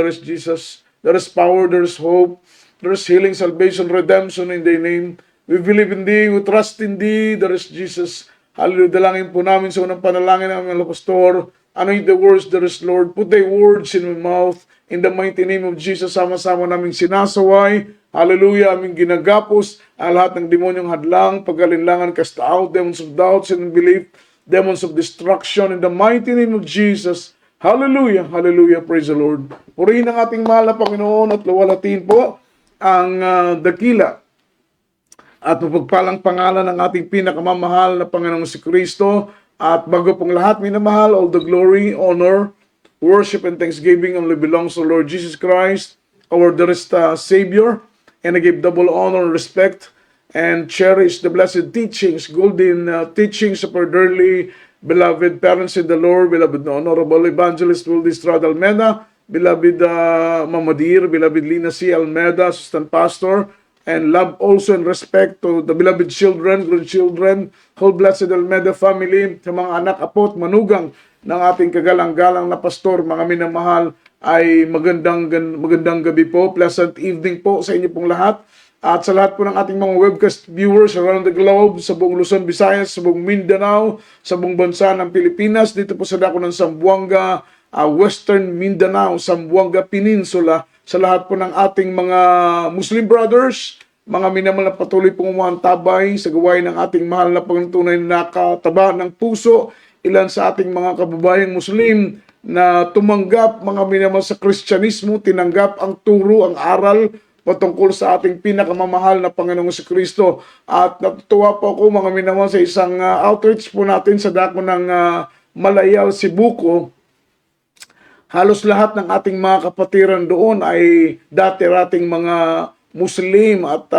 There is Jesus. There is power. There is hope. There is healing, salvation, redemption in Thy name. We believe in Thee. We trust in Thee. There is Jesus. Hallelujah. Dalangin po namin sa unang panalangin ng mga pastor. Anoint the words, there is Lord. Put Thy words in my mouth. In the mighty name of Jesus, sama-sama naming sinasaway. Hallelujah. Aming ginagapos ang lahat ng demonyong hadlang, pagalinlangan, cast out, demons of doubt, sin and belief, demons of destruction. In the mighty name of Jesus. Hallelujah. Hallelujah. Praise the Lord. Purihin ang ating mahal na Panginoon at luwalhatiin po ang dakila at mapagpalang pangalan ng ating pinakamamahal na Panginoong si Kristo. At bago pong lahat, minamahal, all the glory, honor, worship, and thanksgiving only belongs to Lord Jesus Christ, our dearest Savior. And I give double honor, respect, and cherish the blessed teachings, golden teachings of our dearly beloved parents in the Lord, beloved Honorable Evangelist Wildy Estrada Almeida, beloved Mama Dear, beloved Lina C. Almeida, Assistant Pastor, and love also and respect to the beloved children, grandchildren, whole blessed Almeida family, sa mga anak, apo at manugang ng ating kagalang-galang na pastor, mga minamahal, ay magandang gabi po, pleasant evening po sa inyo pong lahat. At sa lahat po ng ating mga webcast viewers around the globe, sa buong Luzon, Visayas, sa buong Mindanao, sa buong bansa ng Pilipinas, dito po sa dako ng Zamboanga, Western Mindanao, Zamboanga Peninsula, sa lahat po ng ating mga Muslim brothers, mga minamahal na patuloy pong umaantabay sa gawain ng ating mahal na Panginoon na nakataba ng puso, ilan sa ating mga kababayang Muslim na tumanggap, mga minamahal sa Kristyanismo, tinanggap ang turo, ang aral patungkol sa ating pinakamamahal na Panginoong si Kristo. At natutuwa po ako, mga minamahal, sa isang outreach po natin sa dako ng Malayal, Cebuco. Halos lahat ng ating mga kapatiran doon ay dati-rating mga Muslim at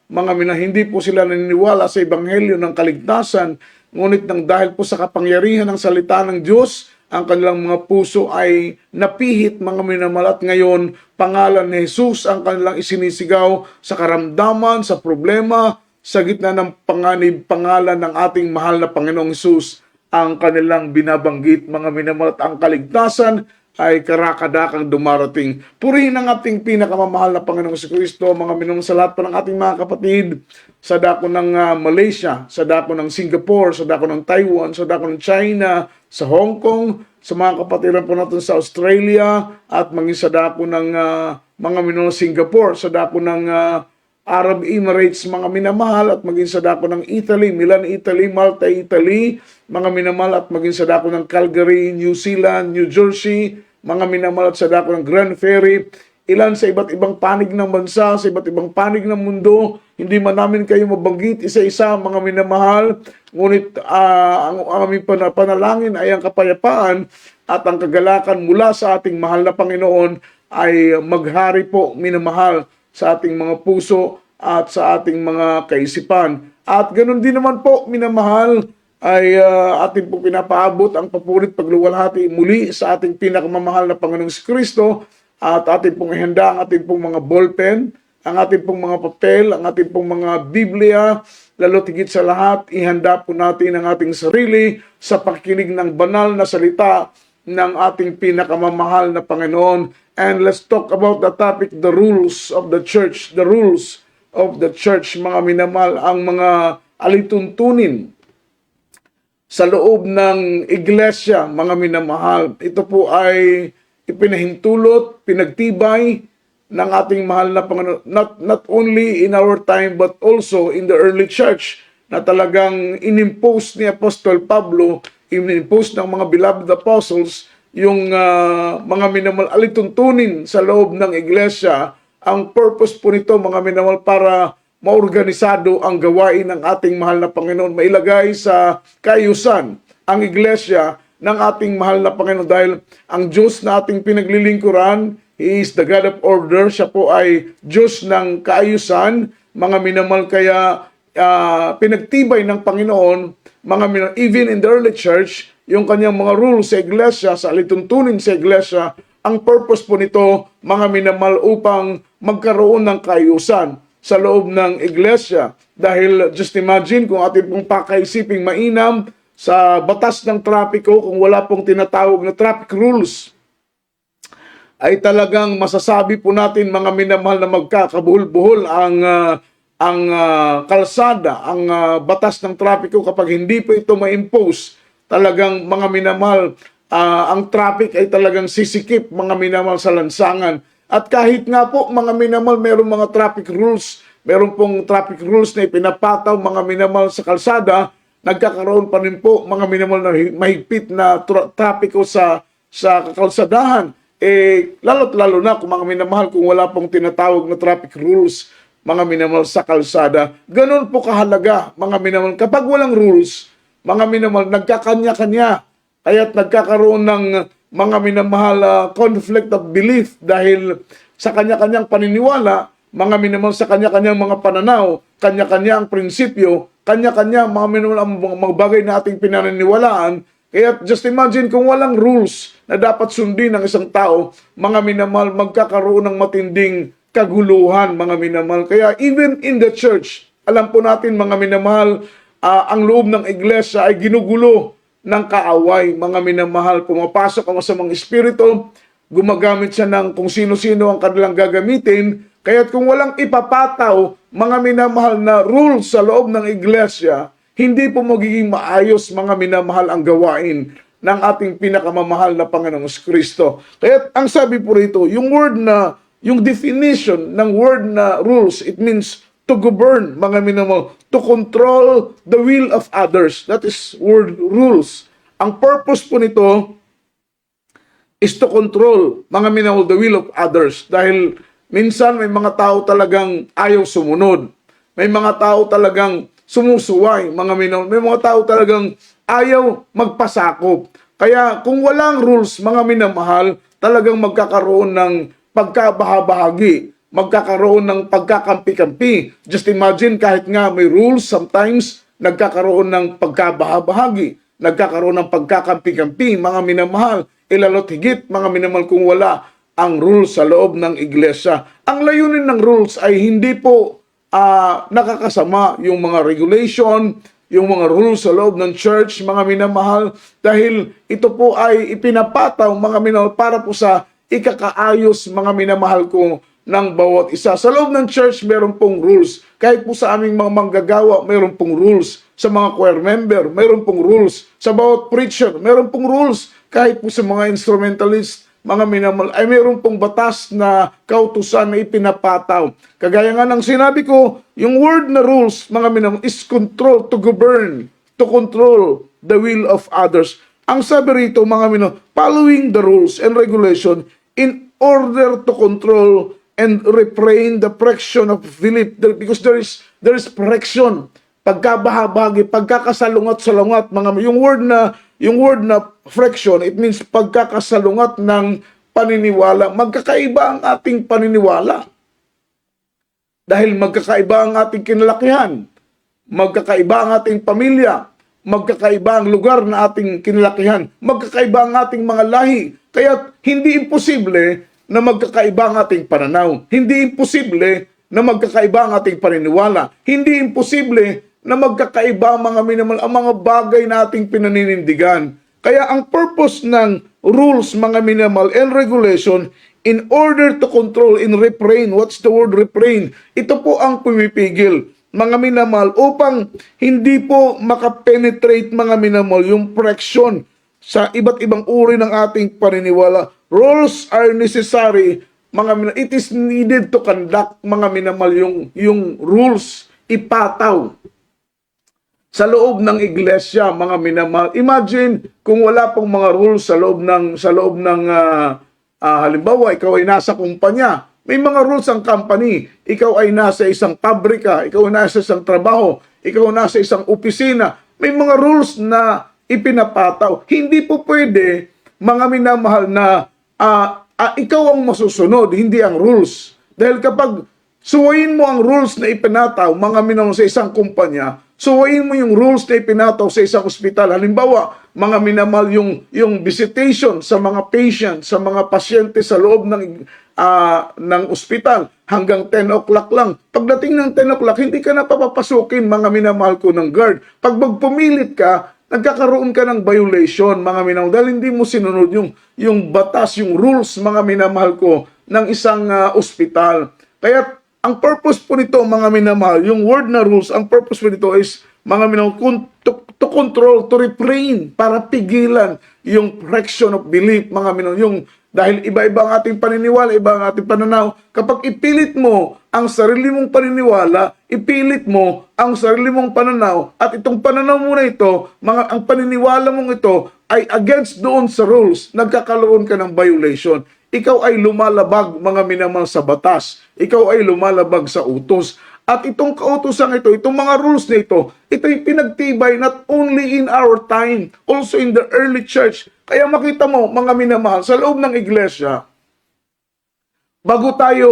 mga hindi po sila naniniwala sa Ebanghelyo ng kaligtasan. Ngunit nang dahil po sa kapangyarihan ng salita ng Diyos, ang kanilang mga puso ay napihit, mga minamahal, at ngayon pangalan ni Jesus ang kanilang isinisigaw sa karamdaman, sa problema, sa gitna ng panganib, pangalan ng ating mahal na Panginoong Jesus ang kanilang binabanggit, mga minamahal, at ang kaligtasan ay karakadakang dumarating. Purihin ang ating pinakamamahal na Panginoong si Kristo, mga minamahal, sa lahat po ng ating mga kapatid sa dako ng Malaysia, sa dako ng Singapore, sa dako ng Taiwan, sa dako ng China, sa Hong Kong, sa mga kapatiran po natin sa Australia, at maging sa dako ng mga minamahal Singapore, sa dako ng Arab Emirates, mga minamahal, at maging sa dako ng Italy, Milan, Italy, Malta, Italy, mga minamahal, at maging sa dako ng Calgary, New Zealand, New Jersey, mga minamahal, at sa dako ng Grand Ferry, ilan sa iba't ibang panig ng bansa, sa iba't ibang panig ng mundo. Hindi man namin kayo mabanggit isa-isa, mga minamahal, ngunit ang aming panalangin ay ang kapayapaan at ang kagalakan mula sa ating mahal na Panginoon ay maghari po, minamahal, sa ating mga puso at sa ating mga kaisipan. At ganoon din naman po, minamahal, ay ating po pinapaabot ang papurit pagluwalhati muli sa ating pinakamamahal na Panginoong si Kristo, at ating pong ihanda ang ating pong mga ballpen, ang ating pong mga papel, ang ating pong mga Biblia, lalo tigit sa lahat, ihanda po natin ang ating sarili sa pakikinig ng banal na salita ng ating pinakamamahal na Panginoon. And let's talk about the topic, the rules of the church. The rules of the church, mga minamahal, ang mga alituntunin sa loob ng iglesia, mga minamahal. Ito po ay ipinahintulot, pinagtibay ng ating mahal na Panginoon, not only in our time but also in the early church, na talagang inimpose ni Apostol Pablo, inimpose ng mga beloved apostles yung mga minamahal alituntunin sa loob ng iglesia. Ang purpose po nito, mga minamahal, para maorganisado ang gawain ng ating mahal na Panginoon, mailagay sa kaayusan ang iglesia ng ating mahal na Panginoon, dahil ang Diyos na ating pinaglilingkuran, He is the God of order. Siya po ay Diyos ng kaayusan, mga minamahal. Kaya pinagtibay ng Panginoon, mga minamahal, even in the early church, yung kanyang mga rules sa iglesia, sa alituntunin sa iglesia. Ang purpose po nito, mga minamahal, upang magkaroon ng kaayusan sa loob ng iglesia. Dahil just imagine kung ating pong pakaisiping mainam sa batas ng trapiko, kung wala pong tinatawag na traffic rules, ay talagang masasabi po natin mga minamahal na magkakabuhol-buhol ang kalsada, ang batas ng trapiko kapag hindi po ito ma-impose. Talagang mga minamahal, ang traffic ay talagang sisikip mga minamahal sa lansangan. At kahit nga po mga minamahal, mayroong mga traffic rules, mayroong pong traffic rules na ipinapataw mga minamahal sa kalsada, nagkakaroon pa rin po mga minamahal na mahigpit na trapiko sa kalsadahan. Lalo't lalo na kung mga minamahal kung wala pong tinatawag na traffic rules, mga minamahal sa kalsada. Ganon po kahalaga, mga minamahal. Kapag walang rules, mga minamahal, nagkakanya-kanya. Kaya't nagkakaroon ng mga minamahal conflict of belief dahil sa kanya-kanyang paniniwala, mga minamahal sa kanya-kanyang mga pananaw, kanya-kanya ang prinsipyo, kanya-kanya mga minamahal ang mga bagay na ating pinaniniwalaan. Kaya just imagine kung walang rules na dapat sundin ng isang tao, mga minamahal, magkakaroon ng matinding kaguluhan, mga minamahal. Kaya even in the church, alam po natin mga minamahal, ang loob ng iglesia ay ginugulo ng kaaway, mga minamahal. Pumapasok ang masamang espiritu, gumagamit siya ng kung sino-sino ang kanilang gagamitin. Kaya't kung walang ipapataw, mga minamahal na rules sa loob ng iglesia, hindi po magiging maayos, mga minamahal, ang gawain ng ating pinakamamahal na Panginoong Kristo. Kaya't ang sabi po rito, yung definition ng word na rules, it means to govern, mga minamahal, to control the will of others. That is word rules. Ang purpose po nito is to control, mga minamahal, the will of others. Dahil minsan may mga tao talagang ayaw sumunod. May mga tao talagang sumusuway, mga minamahal. May mga tao talagang ayaw magpasakop. Kaya kung walang rules, mga minamahal, talagang magkakaroon ng pagkabahabahagi, magkakaroon ng pagkakampi-kampi. Just imagine, kahit nga may rules, sometimes nagkakaroon ng pagkabahabahagi, nagkakaroon ng pagkakampi-kampi, mga minamahal. Ilalot higit, mga minamahal, kung wala ang rules sa loob ng iglesia. Ang layunin ng rules ay hindi po nakakasama yung mga regulation, yung mga rules sa loob ng church, mga minamahal, dahil ito po ay ipinapataw, mga minamahal, para po sa ikakaayos, mga minamahal ko, ng bawat isa. Sa loob ng church, meron pong rules. Kahit po sa aming mga manggagawa, meron pong rules. Sa mga choir member, meron pong rules. Sa bawat preacher, meron pong rules. Kahit po sa mga instrumentalist, mga minamahal, ay meron pong batas na kautusan na ipinapataw. Kagaya nga ng sinabi ko, yung word na rules, mga minamahal, is control, to govern, to control the will of others. Ang sabi rito, mga minamahal, following the rules and regulation in order to control and refrain the friction of belief, because there is friction, pagkabahabagi, pagkakasalungat-salungat, yung word na friction, it means pagkakasalungat ng paniniwala. Magkakaiba ang ating paniniwala dahil magkakaiba ang ating kinalakihan, magkakaiba ang ating pamilya, magkakaiba ang lugar na ating kinalakihan, magkakaiba ang ating mga lahi. Kaya hindi imposible na magkakaiba ang ating pananaw. Hindi imposible na magkakaiba ang ating paniniwala. Hindi imposible na magkakaiba ang mga minamahal, ang mga bagay na ating pinaninindigan. Kaya ang purpose ng rules, mga minamahal, and regulation, in order to control and refrain. What's the word refrain? Ito po ang pumipigil, mga minamahal, upang hindi po makapenetrate, mga minamahal, yung friction sa iba't ibang uri ng ating paniniwala. Rules are necessary, mga minamahal. It is needed to conduct, mga minamahal, yung rules ipataw sa loob ng iglesia, mga minamahal. Imagine kung wala pong mga rules sa loob ng halimbawa, ikaw ay nasa kumpanya. May mga rules ang company. Ikaw ay nasa isang pabrika, ikaw ay nasa isang trabaho, ikaw ay nasa isang opisina. May mga rules na ipinapataw. Hindi po pwede, mga minamahal, na ikaw ang masusunod, hindi ang rules. Dahil kapag suwayin mo ang rules na ipinataw, mga minamahal, sa isang kumpanya, suwayin mo yung rules na ipinataw sa isang ospital. Halimbawa, mga minamahal, yung visitation sa mga patient, sa mga pasyente sa loob ng ospital hanggang 10 o'clock lang. Pagdating ng 10 o'clock, hindi ka na papapasukin, mga minamahal ko, ng guard. Pag magpumilit ka nagkakaroon ka ng violation, mga minamahal, dahil hindi mo sinunod yung batas, yung rules, mga minamahal ko, ng isang ospital. Kaya ang purpose po nito, mga minamahal, yung word na rules, ang purpose po nito is, mga minamahal, to control, to refrain, para pigilan yung fraction of belief, mga minamahal, yung dahil iba-iba ang ating paniniwala, iba ang ating pananaw. Kapag ipilit mo ang sarili mong paniniwala, ipilit mo ang sarili mong pananaw, at itong pananaw mo na ito, ang paniniwala mong ito ay against doon sa rules, nagkakaroon ka ng violation. Ikaw ay lumalabag, mga minamahal, sa batas. Ikaw ay lumalabag sa utos. At itong kautusan ito, itong mga rules na ito, ito'y pinagtibay not only in our time, also in the early church. Kaya makita mo, mga minamahal, sa loob ng iglesia, bago tayo,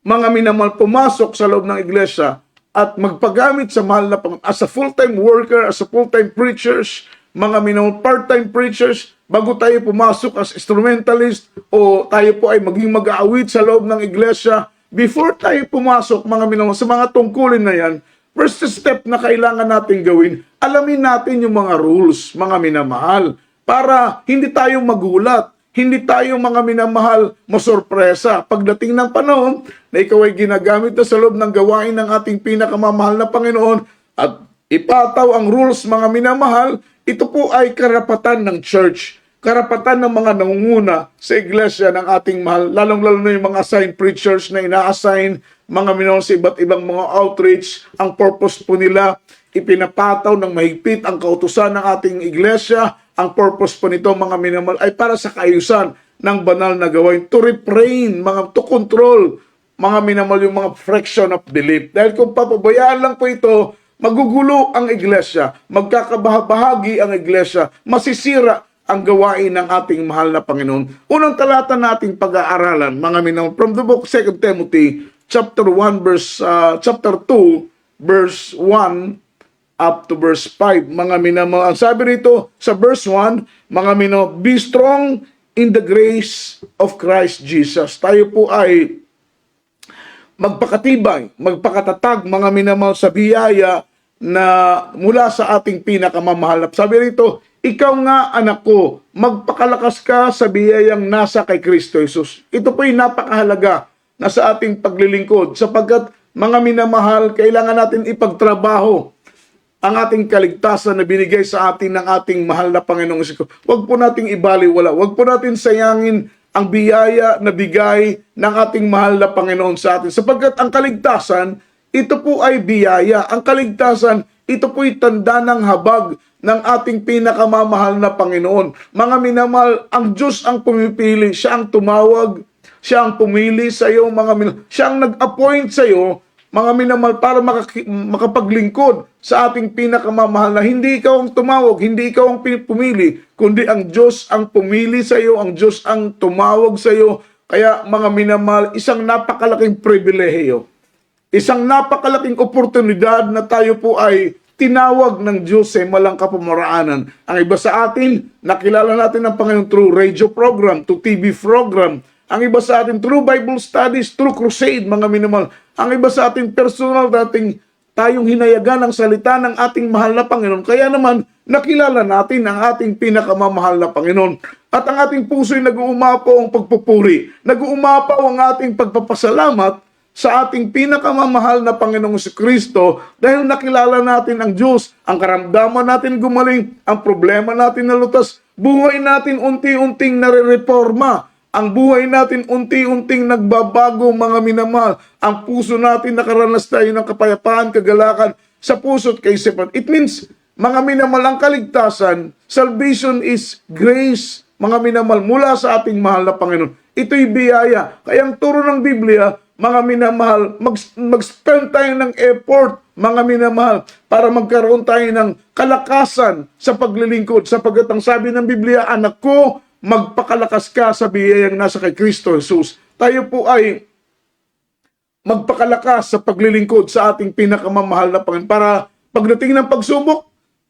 mga minamahal, pumasok sa loob ng iglesia at magpagamit sa mahal na Panginoon, as a full-time worker, as a full-time preachers, mga minamahal, part-time preachers, bago tayo pumasok as instrumentalist o tayo po ay maging mag-aawit sa loob ng iglesia, before tayo pumasok, mga minamahal, sa mga tungkulin na yan, first step na kailangan natin gawin, alamin natin yung mga rules, mga minamahal, para hindi tayo magulat, hindi tayo, mga minamahal, masorpresa. Pagdating ng panahon na ikaw ay ginagamit na sa loob ng gawain ng ating pinakamamahal na Panginoon at ipataw ang rules, mga minamahal, ito po ay karapatan ng church, karapatan ng mga nangunguna sa iglesia ng ating mahal, lalong-lalo na yung mga assigned preachers na ina-assign, mga minamahal, sa iba't ibang mga outreach. Ang purpose po nila, ipinapataw ng mahigpit ang kautusan ng ating iglesia. Ang purpose po nito, mga minamahal, ay para sa kaayusan ng banal na gawain, to refrain, to control, mga minamahal, yung mga fraction of belief. Dahil kung papabayaan lang po ito, magugulo ang iglesia, magkakabahagi ang iglesia, masisira ang gawain ng ating mahal na Panginoon. Unang talata nating pag-aaralan, mga minamahal, from the book 2 Timothy, chapter 2, verse 1, up to verse 5, mga minamahal. Ang sabi rito sa verse 1, mga minamahal, be strong in the grace of Christ Jesus. Tayo po ay magpakatibay, magpakatatag, mga minamahal, sa biyaya na mula sa ating pinakamamahal. Sabi rito, ikaw nga, anak ko, magpakalakas ka sa biyayang nasa kay Kristo Jesus. Ito po ay napakahalaga na sa ating paglilingkod, sapagkat, mga minamahal, kailangan natin ipagtrabaho ang ating kaligtasan na binigay sa atin ng ating mahal na Panginoong Hesus. Huwag po nating ibaliwala. Huwag po natin sayangin ang biyaya na bigay ng ating mahal na Panginoon sa atin. Sapagkat ang kaligtasan, ito po ay biyaya. Ang kaligtasan, ito po ay tanda ng habag ng ating pinakamamahal na Panginoon. Mga minamahal, ang Diyos ang pumipili. Siya ang tumawag. Siya ang pumili sa iyo, mga minamahal. Siya ang nag-appoint sa iyo, mga minamahal, para makapaglingkod sa ating pinakamamahal na hindi ikaw ang tumawag, hindi ikaw ang pumili, kundi ang Diyos ang pumili sa iyo, ang Diyos ang tumawag sa iyo. Kaya, mga minamahal, isang napakalaking pribilehiyo, isang napakalaking oportunidad na tayo po ay tinawag ng Diyos sa malang kapamaraanan. Ang iba sa atin, nakilala natin ang Panginoon through radio program, to TV program. Ang iba sa atin, through Bible studies, through crusade, mga minamahal. Ang iba sa ating personal, tayong hinayagan ng salita ng ating mahal na Panginoon. Kaya naman, nakilala natin ang ating pinakamamahal na Panginoon. At ang ating puso'y nag-uumapaw ang pagpupuri. Nag-uumapaw ang ating pagpapasalamat sa ating pinakamamahal na Panginoong Kristo dahil nakilala natin ang Diyos. Ang karamdaman natin gumaling, ang problema natin nalutas, buhay natin unti-unting nare-reforma. Ang buhay natin unti-unting nagbabago, mga minamahal. Ang puso natin nakaranas tayo ng kapayapaan, kagalakan sa puso't kaisipan. It means, mga minamahal, ang kaligtasan, salvation is grace, mga minamahal, mula sa ating mahal na Panginoon. Ito'y biyaya. Kaya ang turo ng Biblia, mga minamahal, mag-spend tayo ng effort, mga minamahal, para magkaroon tayo ng kalakasan sa paglilingkod. Sapagkat ang sabi ng Biblia, anak ko, magpakalakas ka sa biyayang nasa kay Kristo Jesus. Tayo po ay magpakalakas sa paglilingkod sa ating pinakamamahal na Panginoon para pagdating ng pagsubok,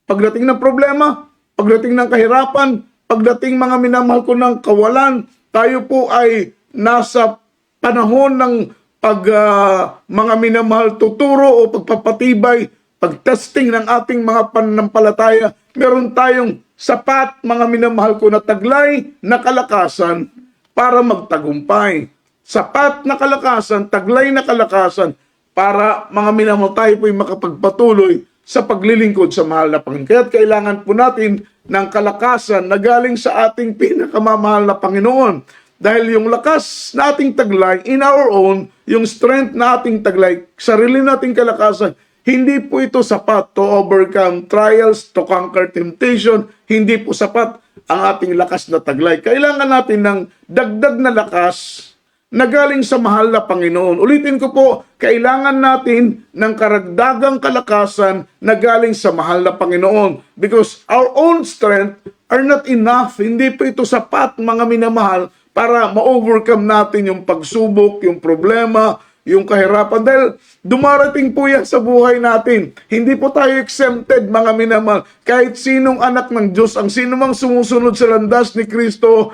pagdating ng problema, pagdating ng kahirapan, pagdating, mga minamahal ko, ng kawalan, tayo po ay nasa panahon ng mga minamahal tuturo o pagpapatibay, pagtesting ng ating mga pananampalataya. meron tayong sapat, mga minamahal ko, na taglay na kalakasan para magtagumpay. Sapat na kalakasan, taglay na kalakasan para, mga minamahal, tayo po'y makapagpatuloy sa paglilingkod sa mahal na Panginoon. Kaya kailangan po natin ng kalakasan na galing sa ating pinakamamahal na Panginoon. Dahil yung lakas na ating taglay, in our own, yung strength na ating taglay, sarili nating kalakasan, hindi po ito sapat to overcome trials, to conquer temptation. Hindi po sapat ang ating lakas na taglay. Kailangan natin ng dagdag na lakas na galing sa mahal na Panginoon. Ulitin ko po, kailangan natin ng karagdagang kalakasan na galing sa mahal na Panginoon. Because our own strength are not enough. Hindi po ito sapat, mga minamahal, para ma-overcome natin yung pagsubok, yung problema, yung kahirapan. Dahil dumarating po yan sa buhay natin. Hindi po tayo exempted, mga minamahal. Kahit sinong anak ng Diyos, ang sino mang sumusunod sa landas ni Kristo,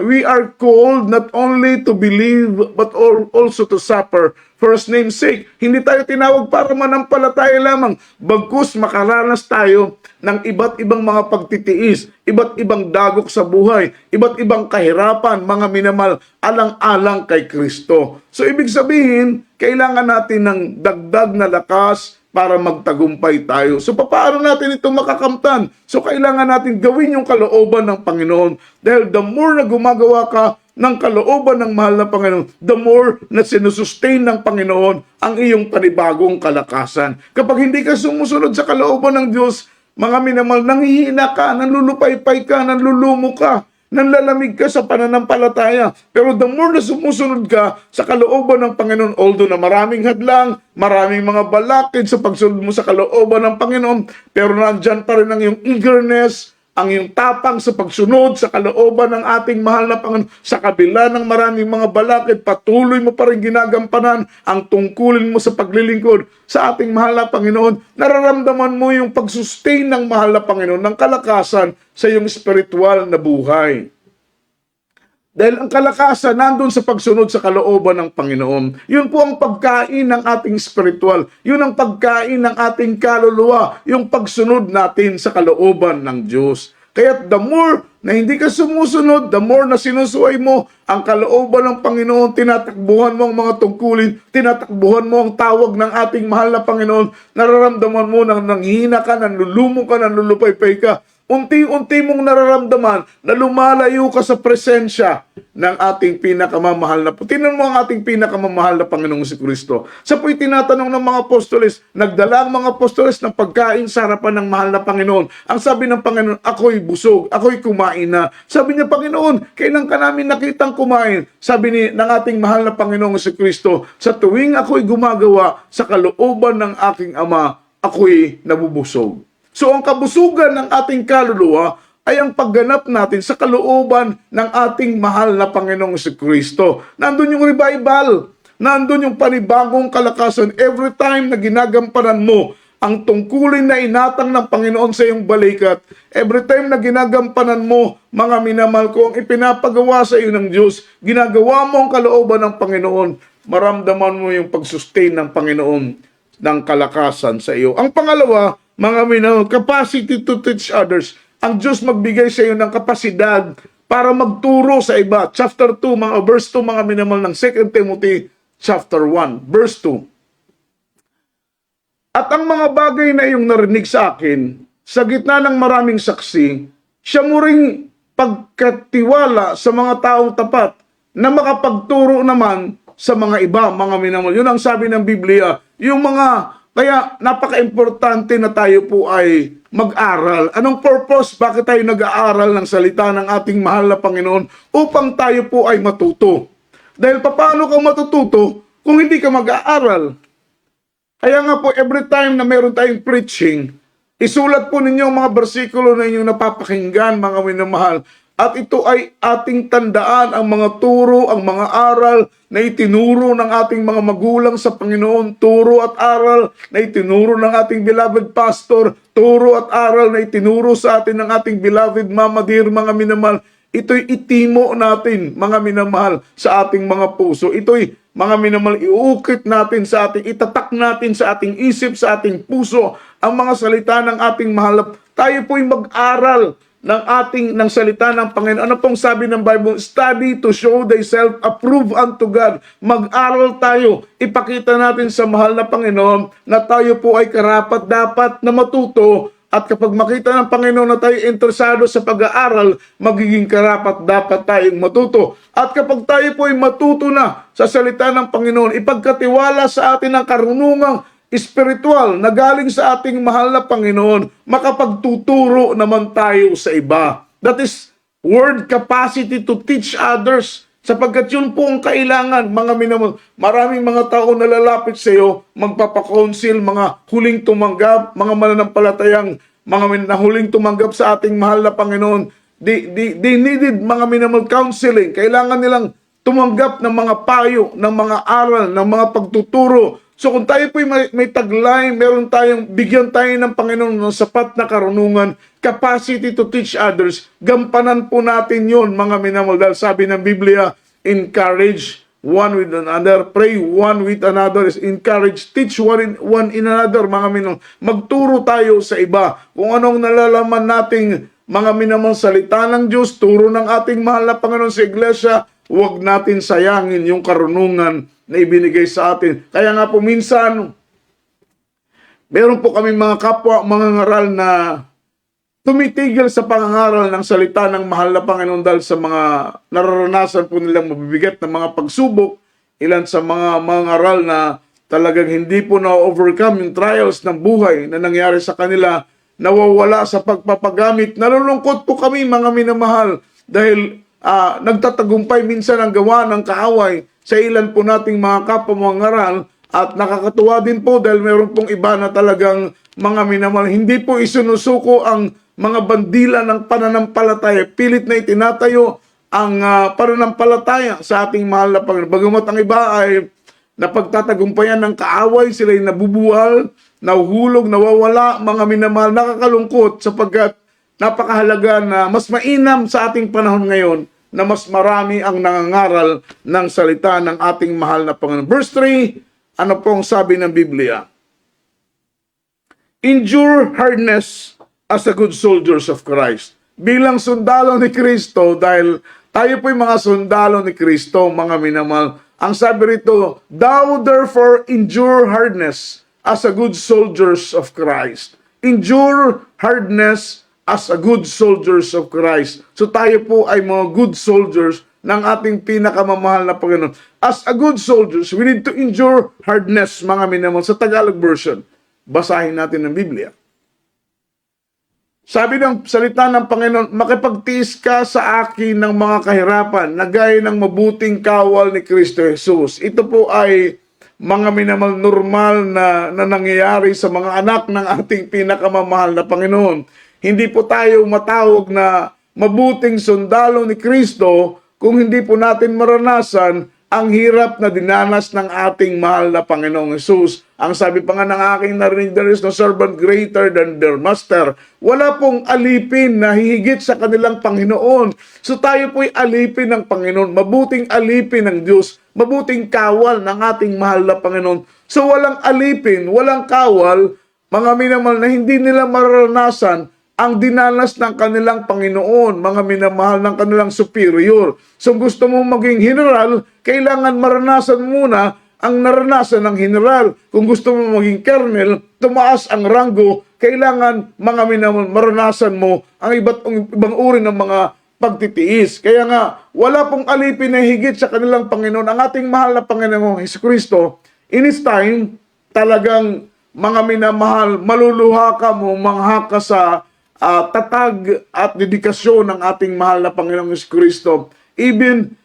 we are called not only to believe, but also to suffer for His name's sake. Hindi tayo tinawag para manampalataya lamang. Bagkus makaranas tayo ng iba't ibang mga pagtitiis, iba't ibang dagok sa buhay, iba't ibang kahirapan, mga minamahal, alang-alang kay Kristo. So ibig sabihin, kailangan natin ng dagdag na lakas para magtagumpay tayo. So paano natin ito makakamtan? So kailangan natin gawin yung kalooban ng Panginoon. Dahil the more na gumagawa ka ng kalooban ng mahal na Panginoon, the more na sinusustain ng Panginoon ang iyong panibagong kalakasan. Kapag hindi ka sumusunod sa kalooban ng Diyos, mga minamahal, nanghihina ka, nanlulupaypay ka, nanlulumo ka, nanlalamig ka sa pananampalataya. Pero the more na sumusunod ka sa kalooban ng Panginoon, although na maraming hadlang, maraming mga balakid sa pagsunod mo sa kalooban ng Panginoon, pero nandyan pa rin ang iyong eagerness, ang iyong tapang sa pagsunod sa kalooban ng ating mahal na Panginoon. Sa kabila ng maraming mga balakid, patuloy mo pa rin ginagampanan ang tungkulin mo sa paglilingkod sa ating mahal na Panginoon. Nararamdaman mo yung pagsustain ng mahal na Panginoon, ng kalakasan sa iyong spiritual na buhay. Dahil ang kalakasan nandun sa pagsunod sa kalooban ng Panginoon. Yun po ang pagkain ng ating spiritual. Yun ang pagkain ng ating kaluluwa. Yung pagsunod natin sa kalooban ng Diyos. Kaya the more na hindi ka sumusunod, the more na sinusuway mo ang kalooban ng Panginoon, tinatakbuhan mo ang mga tungkulin, tinatakbuhan mo ang tawag ng ating mahal na Panginoon, nararamdaman mo na nanghihina ka, nanlulumo ka, nanlulupaypay ka. Unti-unti mong nararamdaman na lumalayo ka sa presensya ng ating pinakamamahal na Panginoon. Tingnan mo ang ating pinakamamahal na Panginoong si Kristo. Sa po'y tinatanong ng mga apostoles, nagdala ang mga apostoles ng pagkain sa harapan ng mahal na Panginoon. Ang sabi ng Panginoon, ako'y busog, ako'y kumain na. Sabi niya, Panginoon, kailan ka namin nakitang kumain? Sabi ng ating mahal na Panginoong si Kristo, sa tuwing ako'y gumagawa sa kalooban ng aking Ama, ako'y nabubusog. So ang kabusugan ng ating kaluluwa ay ang pagganap natin sa kalooban ng ating mahal na Panginoong si Kristo. Nandun yung revival, nandun yung panibagong kalakasan. Every time na ginagampanan mo ang tungkulin na inatang ng Panginoon sa iyong balikat, every time na ginagampanan mo, mga minamahal ko, ang ipinapagawa sa iyo ng Diyos, ginagawa mo ang kalooban ng Panginoon, maramdaman mo yung pagsustain ng Panginoon ng kalakasan sa iyo. Ang pangalawa, mga minamahal, capacity to teach others. Ang Diyos magbigay sa iyo ng kapasidad para magturo sa iba. Chapter 2, verse 2, mga minamahal, ng 2 Timothy chapter 1, verse 2. At ang mga bagay na iyong narinig sa akin, sa gitna ng maraming saksi, siya mo ring pagkatiwala sa mga taong tapat na makapagturo naman sa mga iba, mga minamahal. Yun ang sabi ng Biblia. Kaya napaka-importante na tayo po ay mag-aral. Anong purpose? Bakit tayo nag-aaral ng salita ng ating mahal na Panginoon? Upang tayo po ay matuto. Dahil paano ka matututo kung hindi ka mag-aaral? Kaya nga po, every time na meron tayong preaching, isulat po ninyo ang mga bersikulo na inyong napapakinggan, mga minamahal. At ito ay ating tandaan, ang mga turo, ang mga aral na itinuro ng ating mga magulang sa Panginoon, turo at aral na itinuro ng ating beloved pastor, turo at aral na itinuro sa atin ng ating beloved Mama Dear, mga minamahal. Ito'y itimo natin, mga minamahal, sa ating mga puso. Ito'y mga minamahal, iukit natin sa ating, itatak natin sa ating isip, sa ating puso, ang mga salita ng ating mahal. Tayo po'y mag-aral ng salita ng Panginoon. Ano pong sabi ng Bible? Study to show thyself approved unto God. Mag-aral tayo. Ipakita natin sa mahal na Panginoon na tayo po ay karapat-dapat na matuto. At kapag makita ng Panginoon na tayo interesado sa pag-aaral, magiging karapat-dapat tayong matuto. At kapag tayo po ay matuto na sa salita ng Panginoon, ipagkatiwala sa atin ang karunungang espiritual na galing sa ating mahal na Panginoon, makapagtuturo naman tayo sa iba. That is word capacity to teach others. Sapagkat yun po ang kailangan, mga minamahal. Maraming mga tao na lalapit sa iyo, magpapakonsil, mga huling tumanggap, mga mananampalatayang, mga huling tumanggap sa ating mahal na Panginoon. They needed mga minamahal counseling. Kailangan nilang tumanggap ng mga payo, ng mga aral, ng mga pagtuturo. So kung tayo po'y may taglay, meron tayong, bigyan tayo ng Panginoon ng sapat na karunungan, capacity to teach others, gampanan po natin yun, mga minamahal. Dahil sabi ng Biblia, encourage one with another, pray one with another, encourage, teach one in another, mga minamahal. Magturo tayo sa iba. Kung anong nalalaman nating mga minamahal salita ng Diyos, turo ng ating mahal na Panginoon sa iglesia, huwag natin sayangin yung karunungan na ibinigay sa atin. Kaya nga po minsan, meron po kami mga kapwa, mga ngaral na tumitigil sa pangangaral ng salita ng mahal na Panginoon dahil sa mga nararanasan po nilang mabibigat na mga pagsubok, ilan sa mga ngaral na talagang hindi po na-overcome yung trials ng buhay na nangyari sa kanila, nawawala sa pagpapagamit. Nalulungkot po kami, mga minamahal, dahil nagtatagumpay minsan ang gawa ng kaaway sa ilan po nating mga kapwa mga ngaral, at nakakatuwa din po dahil meron pong iba na talagang mga minamahal, hindi po isinusuko ang mga bandila ng pananampalataya. Pilit na itinatayo ang pananampalataya sa ating mahal na Panginoon. Bagamat ang iba ay napagtatagumpayan ng kaaway, sila'y nabubuwal, nahuhulog, nawawala, mga minamahal, nakakalungkot sapagkat napakahalaga na mas mainam sa ating panahon ngayon na mas marami ang nangangaral ng salita ng ating mahal na Panginoon. Verse 3, ano pong sabi ng Biblia? Endure hardness as a good soldiers of Christ. Bilang sundalo ni Kristo, dahil tayo po'y mga sundalo ni Kristo, mga minamahal, ang sabi rito, thou therefore endure hardness as a good soldiers of Christ. Endure hardness as a good soldiers of Christ. So tayo po ay mga good soldiers ng ating pinakamamahal na Panginoon. As a good soldiers, we need to endure hardness, mga minamahal. Sa Tagalog version, basahin natin ang Biblia. Sabi ng salita ng Panginoon, makipagtiis ka sa akin ng mga kahirapan, na gaya ng mabuting kawal ni Kristo Jesus. Ito po ay mga minamahal normal na nangyayari sa mga anak ng ating pinakamamahal na Panginoon. Hindi po tayo matawag na mabuting sundalo ni Kristo kung hindi po natin maranasan ang hirap na dinanas ng ating mahal na Panginoong Hesus. Ang sabi pa nga ng aking narinig, there is no servant greater than their master. Wala pong alipin na hihigit sa kanilang Panginoon. So tayo po'y alipin ng Panginoon, mabuting alipin ng Diyos, mabuting kawal ng ating mahal na Panginoon. So walang alipin, walang kawal, mga minamahal, na hindi nila mararanasan ang dinanas ng kanilang Panginoon, mga minamahal ng kanilang superior. So gusto mong maging general, kailangan maranasan muna ang naranasan ng general. Kung gusto mong maging colonel, tumaas ang ranggo, kailangan mga minamahal, maranasan mo ang ibang uri ng mga pagtitiis. Kaya nga, wala pong alipin na higit sa kanilang Panginoon. Ang ating mahal na Panginoong Jesucristo, in His time, talagang mga minamahal, maluluha ka mo, mangha ka sa tatag at dedikasyon ng ating mahal na Panginoong Jesucristo. Even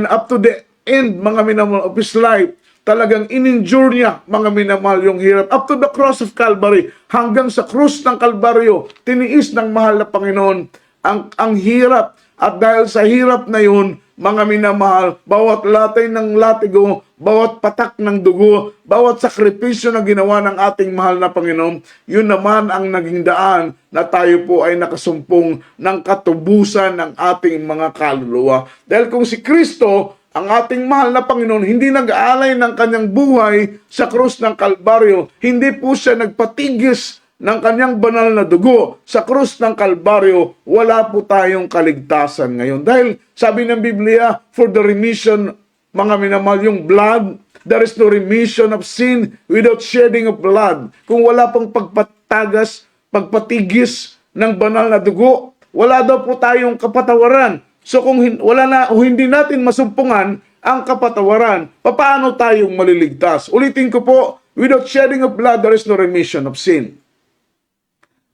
up to the end, mga minamahal, of His life, talagang in-endure niya, mga minamahal, yung hirap. Up to the cross of Calvary, hanggang sa krus ng Kalbaryo, tiniis ng mahal na Panginoon ang hirap. At dahil sa hirap na yun, mga minamahal, bawat latay ng latigo, bawat patak ng dugo, bawat sakripisyo na ginawa ng ating mahal na Panginoon, yun naman ang naging daan na tayo po ay nakasumpong ng katubusan ng ating mga kaluluwa. Dahil kung si Kristo ang ating mahal na Panginoon hindi nag-aalay ng kanyang buhay sa krus ng Kalbaryo. Hindi po siya nagpatigis ng kanyang banal na dugo sa krus ng Kalbaryo. Wala po tayong kaligtasan ngayon. Dahil sabi ng Biblia, for the remission, mga minamahal, yung blood, there is no remission of sin without shedding of blood. Kung wala pong pagpatigis ng banal na dugo, wala daw po tayong kapatawaran. So kung hindi natin masumpungan ang kapatawaran, paano tayong maliligtas? Ulitin ko po, without shedding of blood, there is no remission of sin.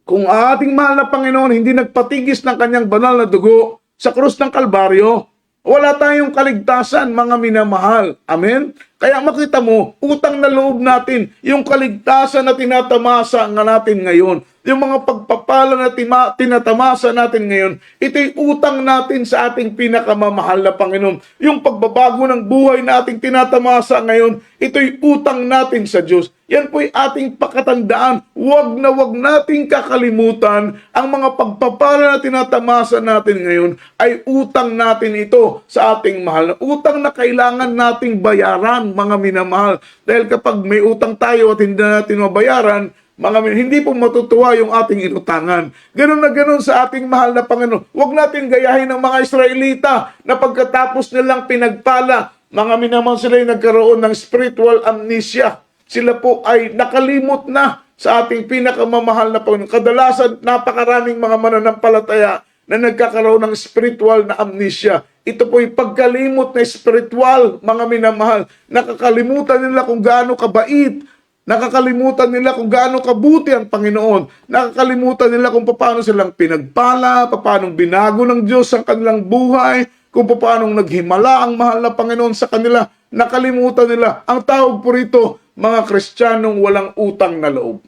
Kung ating mahal na Panginoon hindi nagpatigis ng kanyang banal na dugo sa krus ng Kalbaryo, wala tayong kaligtasan, mga minamahal. Amen? Kaya makita mo, utang na loob natin, yung kaligtasan na tinatamasa nga natin ngayon, yung mga pagpapala na tinatamasa natin ngayon, ito'y utang natin sa ating pinakamamahal na Panginoon. Yung pagbabago ng buhay na ating tinatamasa ngayon, ito'y utang natin sa Diyos. Yan po'y ating pakatandaan. Huwag na huwag nating kakalimutan ang mga pagpapala na tinatamasa natin ngayon ay utang natin ito sa ating mahal. Utang na kailangan nating bayaran, mga minamahal. Dahil kapag may utang tayo at hindi natin mabayaran, hindi po matutuwa yung ating inutangan. Ganun na ganun sa ating mahal na Panginoon. Huwag natin gayahin ng mga Israelita na pagkatapos nilang pinagpala, mga minamahal, sila ay nagkaroon ng spiritual amnesia. Sila po ay nakalimot na sa ating pinakamamahal na Panginoon. Kadalasan, napakaraming mga mananampalataya na nagkakaroon ng spiritual na amnesia. Ito po'y pagkalimot na spiritual, mga minamahal. Nakakalimutan nila kung gaano kabait. Nakakalimutan nila kung gaano kabuti ang Panginoon. Nakakalimutan nila kung paano silang pinagpala, paano binago ng Diyos ang kanilang buhay, kung paano naghimala ang mahal na Panginoon sa kanila. Nakalimutan nila. Ang tawag po rito, mga Kristiyanong walang utang na loob.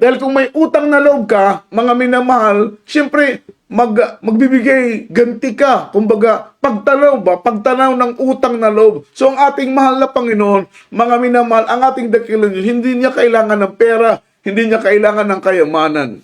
Dahil kung may utang na loob ka, mga minamahal, siyempre, magbibigay ganti ka. Kumbaga, pagtanaw ng utang na loob. So, ang ating mahal na Panginoon, mga minamahal, ang ating dakilan Diyos, hindi niya kailangan ng pera, hindi niya kailangan ng kayamanan.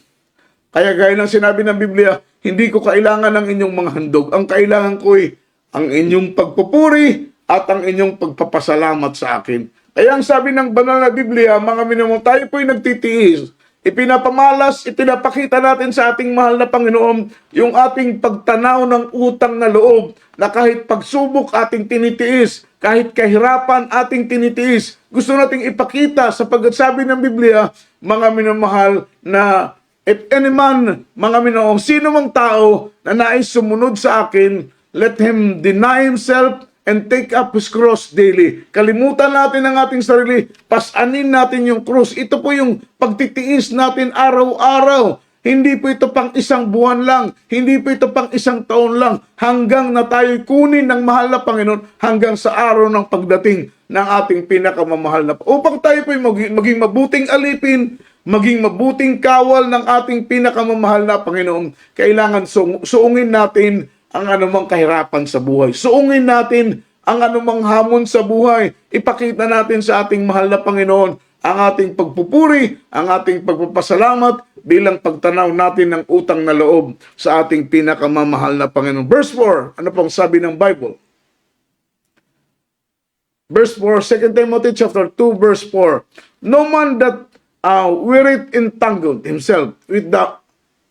Kaya gaya ng sinabi ng Biblia, hindi ko kailangan ng inyong mga handog. Ang kailangan ko'y ang inyong pagpupuri at ang inyong pagpapasalamat sa akin. Kaya ang sabi ng banal na Biblia, mga minamahal, tayo po'y nagtitiis. Ipinapamalas, ipinapakita natin sa ating mahal na Panginoon yung ating pagtanaw ng utang na loob na kahit pagsubok ating tinitiis, kahit kahirapan ating tinitiis, gusto nating ipakita sapagkat sabi ng Biblia, mga minamahal, na if any man, mga minamahal, sino mang tao na nais sumunod sa akin, let him deny himself and take up his cross daily. Kalimutan natin ang ating sarili, pasanin natin yung cross. Ito po yung pagtitiis natin araw-araw. Hindi po ito pang isang buwan lang, hindi po ito pang isang taon lang, hanggang na tayo'y kunin ng mahal na Panginoon, hanggang sa araw ng pagdating ng ating pinakamamahal na. Upang tayo po'y maging mabuting alipin, maging mabuting kawal ng ating pinakamamahal na Panginoon, kailangan suungin natin ang anumang kahirapan sa buhay. Suungin natin ang anumang hamon sa buhay. Ipakita natin sa ating mahal na Panginoon ang ating pagpupuri, ang ating pagpapasalamat bilang pagtanaw natin ng utang na loob sa ating pinakamamahal na Panginoon. Verse 4, ano pong sabi ng Bible? Verse 4, 2 Timothy chapter 2, verse 4. No man that wearieth entangled himself with the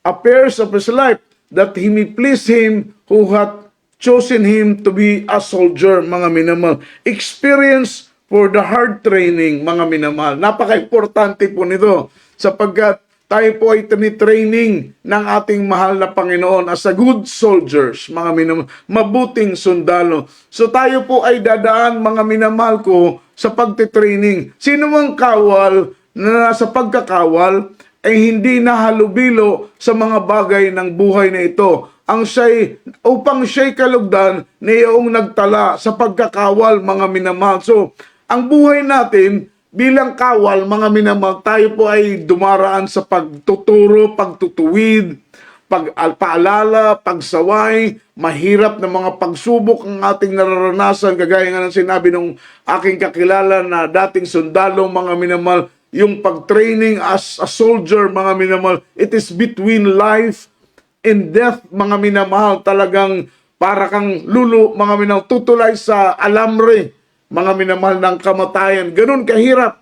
affairs of his life, that he may please him who hath chosen him to be a soldier, mga minamahal. Experience for the hard training, mga minamahal. Napaka-importante po nito sapagkat tayo po ay tinitraining ng ating mahal na Panginoon as a good soldiers, mga minamahal, mabuting sundalo. So tayo po ay dadaan, mga minamahal ko, sa pagtitraining. Sino mang kawal na nasa pagkakawal ay hindi nahalubilo sa mga bagay ng buhay na ito. Upang siya'y kalugdan na iyong nagtala sa pagkakawal, mga minamahal. So, ang buhay natin bilang kawal, mga minamahal, tayo po ay dumaraan sa pagtuturo, pagtutuwid, paalala, pagsaway, mahirap na mga pagsubok ang ating nararanasan, kagaya nga ng sinabi ng aking kakilala na dating sundalo, mga minamahal, yung pag-training as a soldier, mga minamahal, it is between life and death, mga minamahal. Talagang para kang lulu, mga minamahal, tutulay sa alamre, mga minamahal, ng kamatayan. Ganun kahirap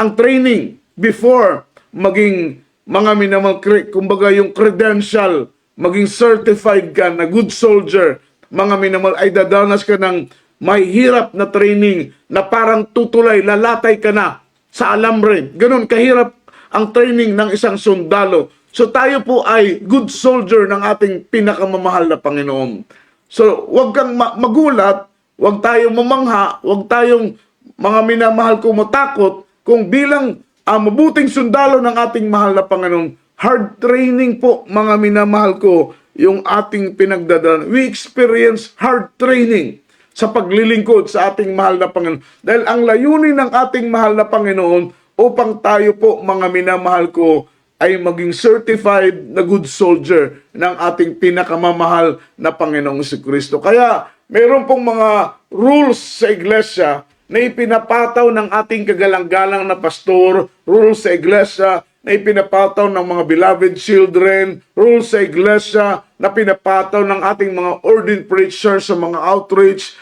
ang training before maging, mga minamahal, kumbaga yung credential, maging certified ka na good soldier, mga minamahal, ay dadanas ka ng may hirap na training na parang tutulay, lalatay ka na sa alambre. Ganun kahirap ang training ng isang sundalo. So tayo po ay good soldier ng ating pinakamamahal na Panginoon. So huwag kang magulat, huwag tayong mamangha, huwag tayong, mga minamahal ko, matakot kung bilang mabuting sundalo ng ating mahal na Panginoon. Hard training po, mga minamahal ko, yung ating pinagdadaanan. We experience hard training sa paglilingkod sa ating mahal na Panginoon. Dahil ang layunin ng ating mahal na Panginoon upang tayo po, mga minamahal ko, ay maging certified na good soldier ng ating pinakamamahal na Panginoong Jesucristo. Kaya meron pong mga rules sa iglesia na ipinapataw ng ating kagalang-galang na pastor, rules sa iglesia na ipinapataw ng mga beloved children, rules sa iglesia na pinapataw ng ating mga ordained preachers sa mga outreach,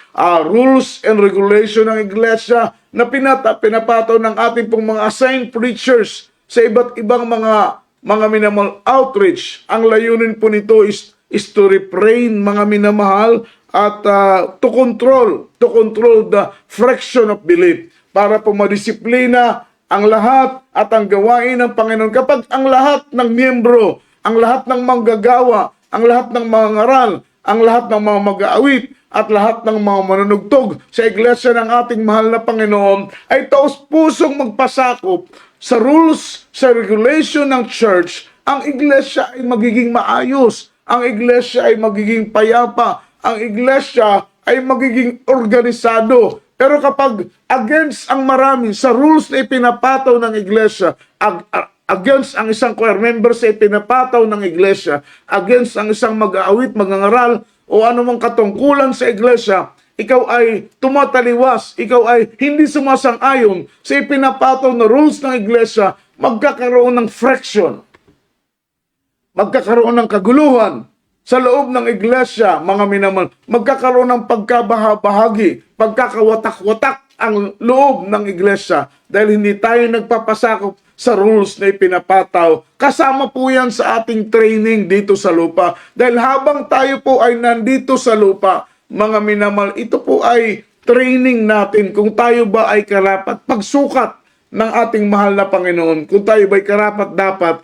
rules and regulation ng iglesia na pinapataw ng ating pong mga assigned preachers sa iba't ibang mga minamahal outreach. Ang layunin po nito is to refrain, mga minamahal, at to control the fraction of belief, para po madisiplina ang lahat at ang gawain ng Panginoon. Kapag ang lahat ng miyembro, ang lahat ng manggagawa, ang lahat ng mga ngaral, ang lahat ng mga mag-aawit, at lahat ng mga manunugtog sa iglesia ng ating mahal na Panginoon ay taos-pusong magpasakop sa rules, sa regulation ng church, ang iglesia ay magiging maayos, ang iglesia ay magiging payapa, ang iglesia ay magiging organisado. Pero kapag against ang marami sa rules na ipinapataw ng iglesia, against ang isang choir member sa ipinapataw ng iglesia, against ang isang mag-aawit, magngangaral, o anumang katungkulan sa iglesia, ikaw ay tumataliwas, ikaw ay hindi sumasang-ayon sa ipinapataw na rules ng iglesia, magkakaroon ng friction, magkakaroon ng kaguluhan sa loob ng iglesia, mga minamahal, magkakaroon ng pagkabahagi, pagkakawatak-watak ang loob ng iglesia dahil hindi tayo nagpapasakop sa rules na ipinapataw. Kasama po yan sa ating training dito sa lupa. Dahil habang tayo po ay nandito sa lupa, mga minamahal, ito po ay training natin kung tayo ba ay karapat pagsukat ng ating mahal na Panginoon, kung tayo ba ay karapat dapat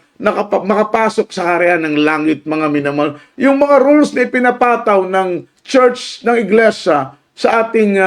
makapasok sa area ng langit, mga minamahal. Yung mga rules na ipinapataw ng church, ng iglesia sa ating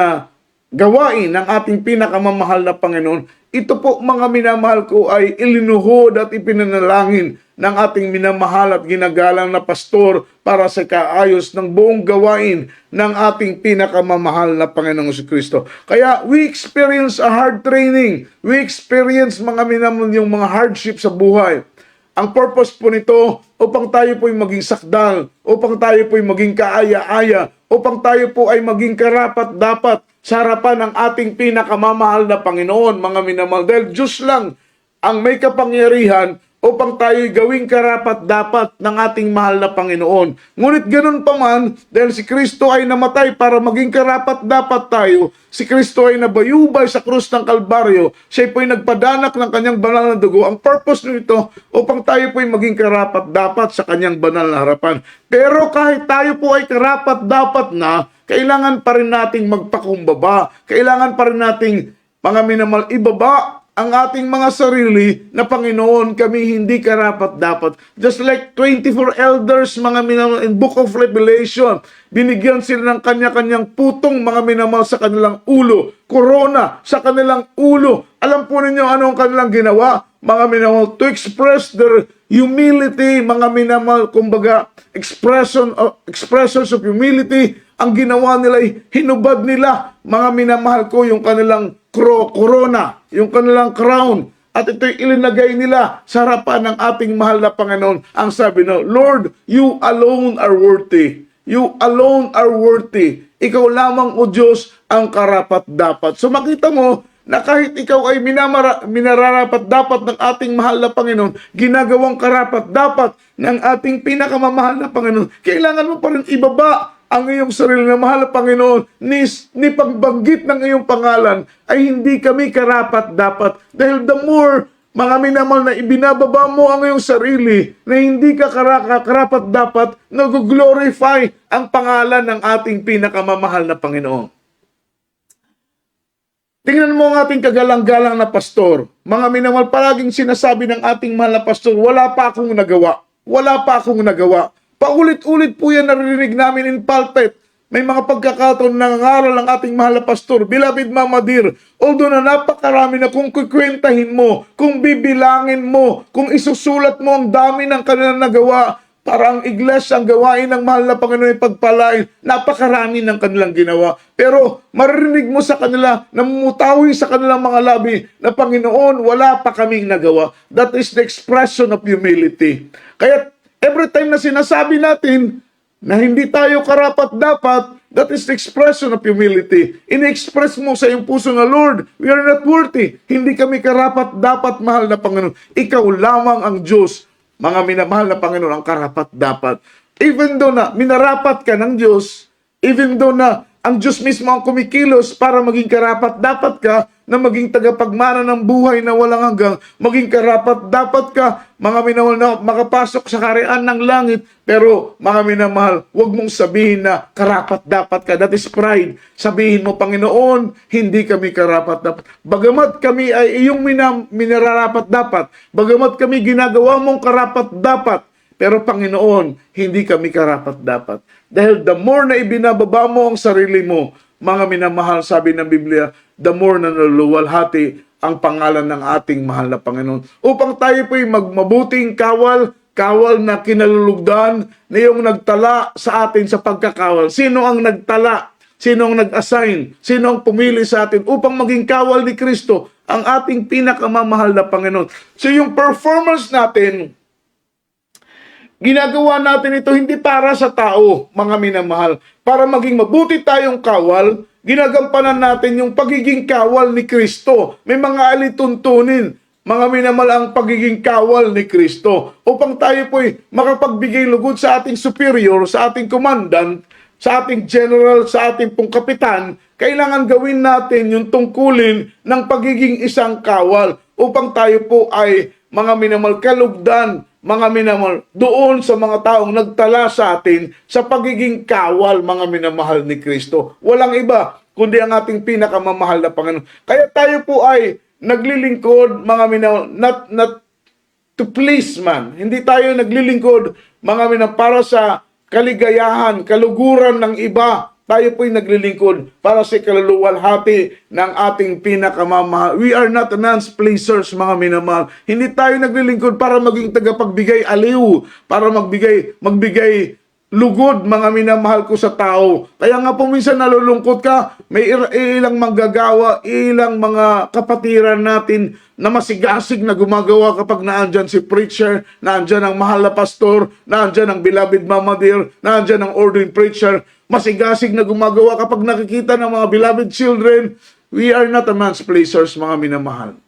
gawain ng ating pinakamamahal na Panginoon, ito po, mga minamahal ko, ay ilinuhod at ipinanalangin ng ating minamahal at ginagalang na pastor para sa kaayos ng buong gawain ng ating pinakamamahal na Panginoong Jesucristo. Kaya we experience a hard training. We experience, mga minamahal, yung mga hardship sa buhay. Ang purpose po nito, upang tayo po'y maging sakdal, upang tayo po'y maging kaaya-aya, upang tayo po ay maging karapat-dapat sa harapan ng ating pinakamamahal na Panginoon, mga minamahal. Dahil Diyos lang ang may kapangyarihan upang tayo'y gawing karapat-dapat ng ating mahal na Panginoon. Ngunit ganun pa man, dahil si Kristo ay namatay para maging karapat-dapat tayo, si Kristo ay nabayubay sa krus ng Kalbaryo, siya po'y nagpadanak ng kanyang banal na dugo. Ang purpose nito, upang tayo po'y maging karapat-dapat sa kanyang banal na harapan. Pero kahit tayo po ay karapat-dapat na, kailangan pa rin nating magpakumbaba. Kailangan pa rin nating, mga minamahal, ibaba ang ating mga sarili na, Panginoon, kami hindi karapat-dapat. Just like 24 elders, mga minamahal, in Book of Revelation, binigyan sila ng kanya-kanyang putong, mga minamahal, sa kanilang ulo, corona sa kanilang ulo. Alam po ninyo ano ang kanilang ginawa, mga minamahal, to express their humility, mga minamahal, kumbaga, expressions of humility. Ang ginawa nila ay hinubad nila, mga minamahal ko, yung kanilang corona, yung kanilang crown, at ito'y ilinagay nila sa harapan ng ating mahal na Panginoon. Ang sabi no, Lord, you alone are worthy. You alone are worthy. Ikaw lamang, O Diyos, ang karapat-dapat. So makita mo na kahit ikaw ay minararapat-dapat ng ating mahal na Panginoon, ginagawang karapat-dapat ng ating pinakamamahal na Panginoon, kailangan mo pa rin ibaba ang iyong sarili na mahal na Panginoon, ni pagbanggit ng iyong pangalan, ay hindi kami karapat-dapat. Dahil the more, mga minamahal, na ibinababa mo ang iyong sarili, na hindi ka karapat-dapat, nag-glorify ang pangalan ng ating pinakamamahal na Panginoon. Tingnan mo ang ating kagalang-galang na pastor. Mga minamahal, palaging sinasabi ng ating mahal na pastor, wala pa akong nagawa. Wala pa akong nagawa. Paulit-ulit po yan narinig namin in pulpit. May mga pagkakataon na nangaral ang ating mahal na pastor, Beloved Mama Dear, although na napakarami na kung kukwentahin mo, kung bibilangin mo, kung isusulat mo ang dami ng kanilang nagawa, para ang iglesia, ang gawain ng mahal na Panginoon ay pagpalain, napakarami ng kanilang ginawa. Pero maririnig mo sa kanila, namumutawi sa kanilang mga labi, na Panginoon, wala pa kaming nagawa. That is the expression of humility. Kaya every time na sinasabi natin na hindi tayo karapat-dapat, that is the expression of humility. Ini-express mo sa iyong puso na, Lord, we are not worthy. Hindi kami karapat-dapat, mahal na Panginoon. Ikaw lamang ang Diyos. Mga minamahal na Panginoon, ang karapat-dapat. Even though na minarapat ka ng Diyos, even though na ang Diyos mismo ang kumikilos para maging karapat-dapat ka, na maging tagapagmana ng buhay na walang hanggang, maging karapat-dapat ka, mga minamahal, na makapasok sa kaharian ng langit. Pero, mga minamahal, huwag mong sabihin na karapat-dapat ka. That is pride. Sabihin mo, Panginoon, hindi kami karapat-dapat. Bagamat kami ay iyong minararapat-dapat, bagamat kami ginagawa mong karapat-dapat, pero Panginoon, hindi kami karapat-dapat. Dahil the more na ibinababa mo ang sarili mo, mga minamahal, sabi ng Biblia, the more na naluluwalhati ang pangalan ng ating mahal na Panginoon. Upang tayo po'y magmabuting kawal na kinalulugdan na yung nagtala sa atin sa pagkakawal. Sino ang nagtala? Sino ang nag-assign? Sino ang pumili sa atin upang maging kawal ni Kristo, ang ating pinakamamahal na Panginoon? So yung performance natin, ginagawa natin ito hindi para sa tao, mga minamahal. Para maging mabuti tayong kawal, ginagampanan natin yung pagiging kawal ni Kristo. May mga alituntunin, mga minamahal, ang pagiging kawal ni Kristo. Upang tayo po'y makapagbigay lugod sa ating superior, sa ating commandant, sa ating general, sa ating pong kapitan, kailangan gawin natin yung tungkulin ng pagiging isang kawal. Upang tayo po ay, mga minamahal, kalugdan, mga minamahal, doon sa mga taong nagtala sa atin sa pagiging kawal, mga minamahal ni Kristo. Walang iba, kundi ang ating pinakamamahal na Panginoon. Kaya tayo po ay naglilingkod, mga minamahal, not to please man. Hindi tayo naglilingkod, mga minamahal, para sa kaligayahan, kaluguran ng iba. Tayo po'y naglilingkod para sa kaluluwalhati ng ating pinakamamahal. We are not man's pleasers, mga minamahal. Hindi tayo naglilingkod para maging tagapagbigay aliw, para magbigay lugod, mga minamahal ko sa tao. Kaya nga po minsan nalulungkot ka, may ilang manggagawa, ilang mga kapatiran natin na masigasig na gumagawa kapag naandyan si preacher, naandyan ang mahal na pastor, naandyan ang beloved Mama Dear, naandyan ang ordained preacher, masigasig na gumagawa kapag nakikita ng mga beloved children. We are not a man's pleasers, mga minamahal.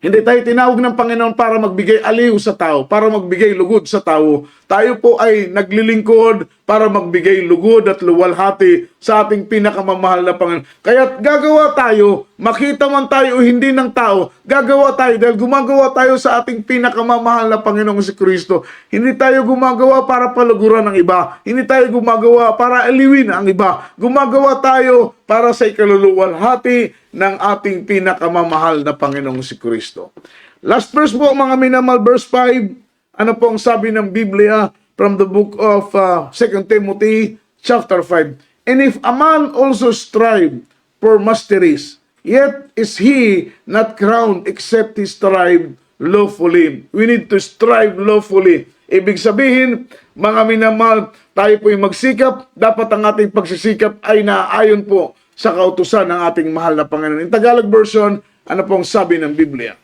Hindi tayo tinawag ng Panginoon para magbigay aliw sa tao, para magbigay lugod sa tao. Tayo po ay naglilingkod para magbigay lugod at luwalhati sa ating pinakamamahal na Panginoon. Kaya gagawa tayo, makita man tayo o hindi ng tao, gagawa tayo dahil gumagawa tayo sa ating pinakamamahal na Panginoong si Kristo. Hindi tayo gumagawa para paluguran ng iba. Hindi tayo gumagawa para aliwin ang iba. Gumagawa tayo para sa ikaluluwalhati ng ating pinakamamahal na Panginoong si Kristo. Last verse po, mga minamahal, verse 5. Ano po ang sabi ng Biblia from the book of 2 Timothy chapter 5? And if a man also strive for masteries, yet is he not crowned except he strive lawfully. We need to strive lawfully. Ibig sabihin, mga minamahal, tayo po'y magsikap. Dapat ang ating pagsisikap ay naayon po sa kautusan ng ating mahal na Panginoon. In Tagalog version, ano pong sabi ng Biblia?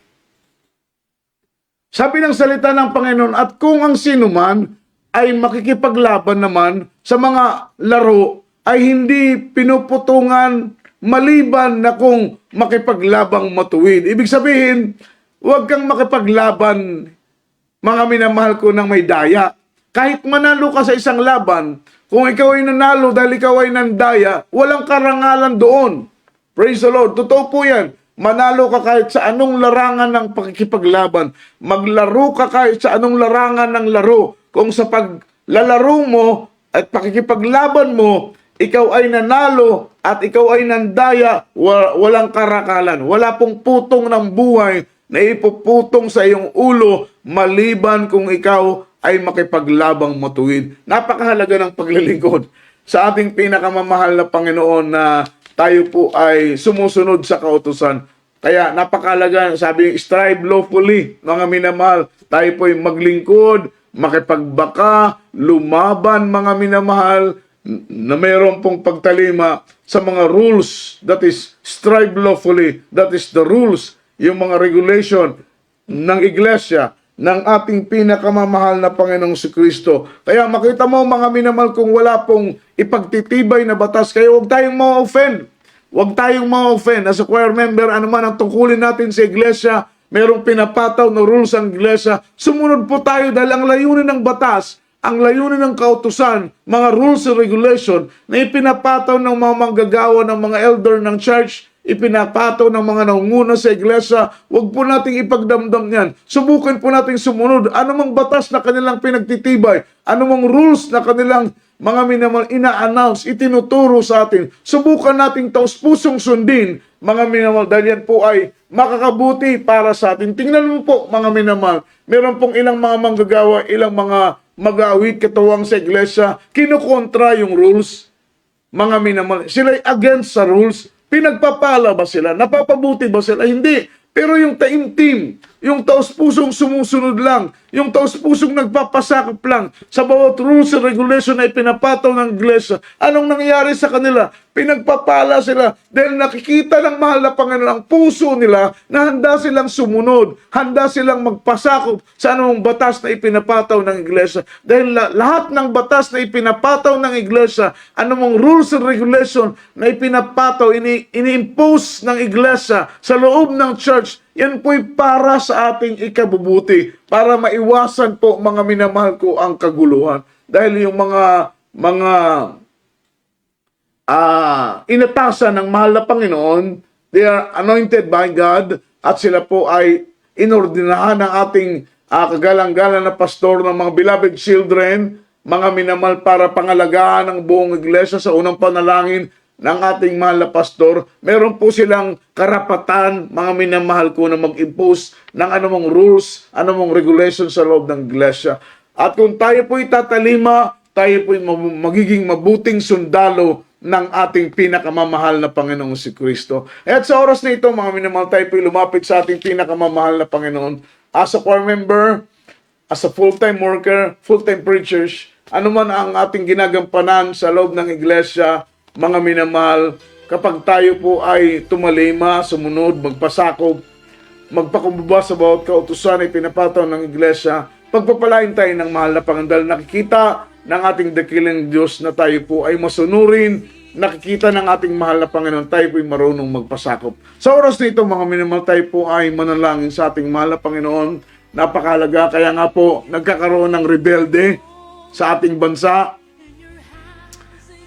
Sabi ng salita ng Panginoon, at kung ang sino man ay makikipaglaban naman sa mga laro, ay hindi pinuputungan maliban na kung makipaglabang matuwid. Ibig sabihin, huwag kang makipaglaban, mga minamahal ko, ng may daya. Kahit manalo ka sa isang laban, kung ikaw ay nanalo dahil ikaw ay nandaya, walang karangalan doon. Praise the Lord. Totoo po yan. Manalo ka kahit sa anong larangan ng pakikipaglaban. Maglaro ka kahit sa anong larangan ng laro. Kung sa paglalaro mo at pakikipaglaban mo, ikaw ay nanalo at ikaw ay nandaya, walang karakalan. Wala pong putong ng buhay na ipuputong sa iyong ulo maliban kung ikaw ay makipaglabang matuwid. Napakahalaga ng paglilingkod sa ating pinakamamahal na Panginoon na tayo po ay sumusunod sa kautusan. Kaya napakahalaga, sabi, strive lawfully, mga minamahal. Tayo po ay maglingkod, makipagbaka, lumaban, mga minamahal, na mayroon pong pagtalima sa mga rules, that is, strive lawfully, that is the rules, yung mga regulation ng iglesia, ng ating pinakamamahal na Panginoong Kristo. Kaya makita mo, mga minamahal, kung wala pong ipagtitibay na batas, kaya huwag tayong ma-offend. Huwag tayong ma-offend. As a choir member, ano man ang tungkulin natin sa iglesia, merong pinapataw na rules ang iglesia, sumunod po tayo dahil ang layunin ng batas, ang layunin ng kautusan, mga rules and regulation na ipinapataw ng mga manggagawa, ng mga elder ng church, ipinapataw ng mga nangunguna sa iglesia, huwag po nating ipagdamdam yan. Subukan po nating sumunod. Anumang batas na kanilang pinagtitibay, anumang rules na kanilang mga minamahal ina-announce, itinuturo sa atin, subukan nating taus-pusong sundin, mga minamahal, dahil yan po ay makakabuti para sa atin. Tingnan mo po, mga minamahal, meron pong ilang mga manggagawa, ilang mga mag-aawit katuwang sa iglesia, kinukontra yung rules, mga minamahal. Sila against sa rules. Pinagpapala ba sila? Napapabuti ba sila? Hindi. Pero yung taimtim, yung taus-pusong sumusunod lang, yung taus-pusong nagpapasakop lang sa bawat rules and regulation na ipinapataw ng iglesia, anong nangyayari sa kanila? Pinagpapala sila dahil nakikita ng mahal na Panginoon ang puso nila na handa silang sumunod, handa silang magpasakop sa anong batas na ipinapataw ng iglesia. Dahil lahat ng batas na ipinapataw ng iglesia, anumang rules and regulation na ipinapataw, ini-impose ng iglesia sa loob ng church, yan po'y para sa ating ikabubuti, para maiwasan po, mga minamahal ko, ang kaguluhan. Dahil yung mga inatasan ng mahal na Panginoon, they are anointed by God, at sila po ay inordinahan ng ating kagalang-galang na pastor ng mga beloved children, mga minamahal, para pangalagaan ng buong iglesia sa unang panalangin ng ating mahal na pastor. Meron po silang karapatan, mga minamahal ko, na mag-impose ng anumang rules, anumang regulation sa loob ng iglesia. At kung tayo po itatalima, tayo po magiging mabuting sundalo ng ating pinakamamahal na Panginoong Kristo. At sa oras na ito, mga minamahal, tayo po lumapit sa ating pinakamamahal na Panginoon. As a choir member, as a full-time worker, full-time preachers, ano man ang ating ginagampanan sa loob ng iglesia, mga minamahal, kapag tayo po ay tumalima, sumunod, magpasakop, magpakumbaba sa bawat kautusan ay pinapataw ng iglesia, pagpapalain tayo ng mahal na Panginoon dahil nakikita ng ating dakilang Diyos na tayo po ay masunurin, nakikita ng ating mahal na Panginoon, tayo po ay marunong magpasakop. Sa oras nito, mga minamahal, tayo po ay manalangin sa ating mahal na Panginoon. Napakahalaga, kaya nga po nagkakaroon ng rebelde sa ating bansa,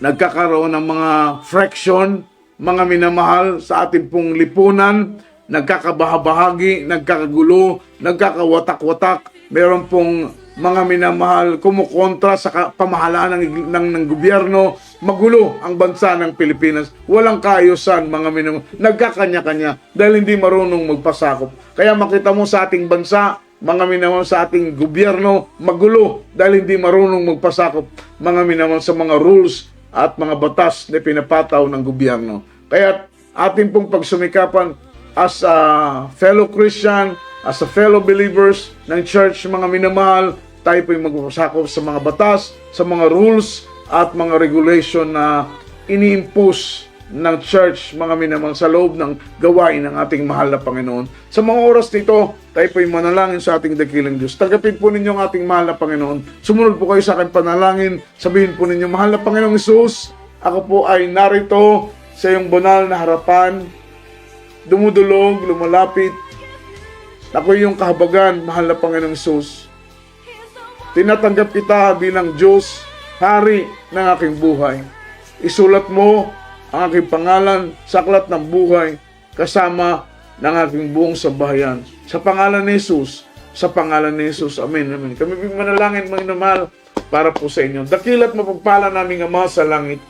nagkakaroon ng mga friction, mga minamahal, sa ating pong lipunan, nagkakabahabahagi, nagkakagulo, nagkakawatak-watak, meron pong mga minamahal kumukontra sa pamahalaan ng gobyerno, magulo ang bansa ng Pilipinas, walang kaayusan, mga minamahal, nagkakanya-kanya dahil hindi marunong magpasakop. Kaya makita mo sa ating bansa, mga minamahal, sa ating gobyerno, magulo dahil hindi marunong magpasakop, mga minamahal, sa mga rules at mga batas na pinapataw ng gobyerno. Kaya ating pong pagsumikapan as a fellow Christian, as a fellow believers ng church, mga minamahal, tayo po'y magpasakop sa mga batas, sa mga rules at mga regulation na ini-impose ng church, mga minamahal, sa loob ng gawain ng ating mahal na Panginoon. Sa mga oras nito, tayo po'y manalangin sa ating dakilang Diyos. Tagapin po ninyo ang ating mahal na Panginoon. Sumunod po kayo sa aking panalangin. Sabihin po ninyo, mahal na Panginoong Hesus, ako po ay narito sa iyong banal na harapan, dumudulog, lumalapit. Ako iyong kahabagan, mahal na Panginoong Hesus. tinatanggap kita bilang Diyos, Hari ng aking buhay. Isulat mo ang aking pangalan sa aklat ng buhay kasama ng aking buong sambahayan. Sa pangalan ni Jesus, sa pangalan ni Jesus. Amen, amen. Kami manalangin, mga inamahal, para po sa inyo. Dakilat mapagpala naming Ama sa langit,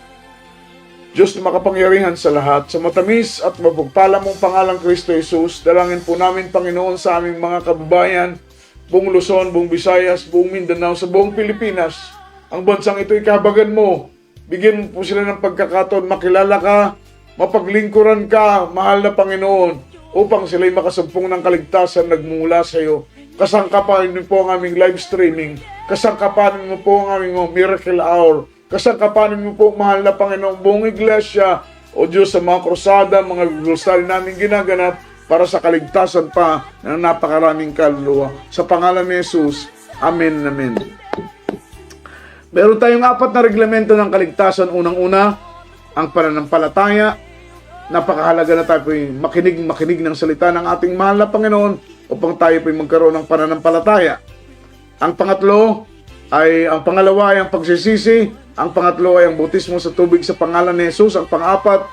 Diyos na makapangyarihan sa lahat, sa matamis at mapagpala mong pangalang Kristo Jesus, dalangin po namin, Panginoon, sa aming mga kababayan, buong Luzon, buong Visayas, buong Mindanao, sa buong Pilipinas. Ang bansang ito ikahabagan mo. Bigyan mo po sila ng pagkakataon, makilala ka, mapaglingkuran ka, mahal na Panginoon, upang sila'y makasumpong ng kaligtasan nagmula sa iyo. Kasangkapanin mo po ang aming live streaming. Kasangkapanin mo po ang aming miracle hour. Kasangkapanin mo po, mahal na Panginoong, buong iglesia, o Diyos, sa mga krusada, mga gustali namin ginaganap para sa kaligtasan pa ng napakaraming kaluluwa. Sa pangalan ni Jesus, amen, amen. Meron tayong 4 na reglamento ng kaligtasan. Unang-una, ang pananampalataya. Napakahalaga na tayo po'y makinig ng salita ng ating mahal na Panginoon upang tayo po'y magkaroon ng pananampalataya. Ang pangatlo ay, ang pangalawa ay ang pagsisisi. Ang pangatlo ay ang bautismo sa tubig sa pangalan ni Jesus. Ang pang-apat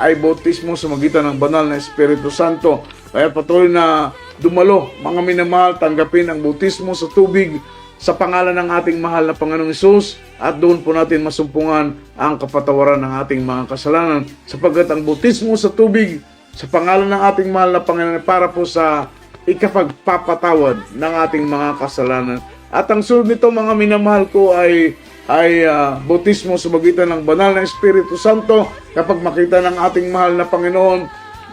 ay bautismo sa magitan ng banal na Espiritu Santo. Kaya patuloy na dumalo, mga minamahal, tanggapin ang bautismo sa tubig sa pangalan ng ating mahal na Panginoong Jesus, at doon po natin masumpungan ang kapatawaran ng ating mga kasalanan, sapagkat ang bautismo sa tubig sa pangalan ng ating mahal na Panginoon para po sa ikapagpapatawad ng ating mga kasalanan. At ang sunod nito, mga minamahal ko, ay bautismo sa magitan ng banal na Espiritu Santo. Kapag makita ng ating mahal na Panginoon,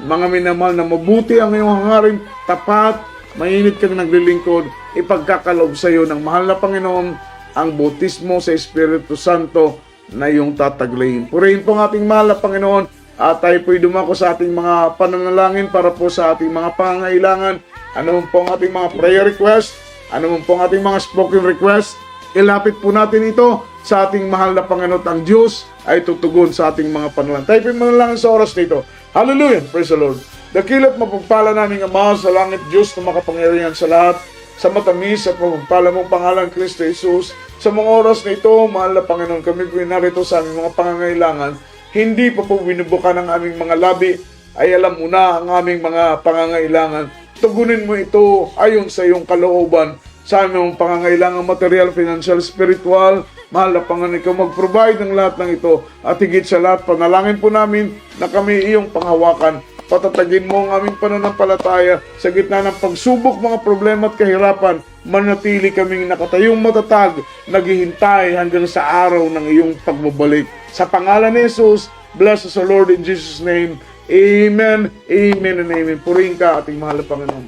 mga minamahal, na mabuti ang iyong hangarin, tapat, mainit kang naglilingkod, ipagkakaloob sa iyo ng mahal na Panginoon ang bautismo sa Espiritu Santo na iyong tataglayin. Purihin po ang ating mahal na Panginoon, at tayo po'y dumako sa ating mga pananalangin para po sa ating mga pangangailangan. Ano po ang ating mga prayer request, ano po ang ating mga spoken request, ilapit po natin ito sa ating mahal na Panginoon. Ang Diyos ay tutugon sa ating mga panalangin. Tayo po'y manalangin sa oras nito. Hallelujah! Praise the Lord! Dakilat mapagpala naming Ama sa langit, Diyos na makapangyarihan sa lahat, sa matamis at mapagpala mong pangalan Kristo Jesus. Sa mga oras na ito, mahal na Panginoon, kami po narito sa aming mga pangangailangan. Hindi pa po binubukan ng aming mga labi, ay alam mo na ang aming mga pangangailangan. Tugunin mo ito ayon sa iyong kalooban sa aming pangangailangan material, financial, spiritual. Mahal na Panginoon, ikaw mag-provide ng lahat ng ito. At higit sa lahat, panalangin po namin na kami iyong panghawakan. Patatagin mo ang aming pananampalataya sa gitna ng pagsubok, mga problema at kahirapan. Manatili kaming nakatayong matatag, naghihintay hanggang sa araw ng iyong pagbabalik. Sa pangalan ni Jesus, bless us, O Lord, in Jesus' name. Amen, amen, and amen. Purihin ka, ating mahal na Panginoon.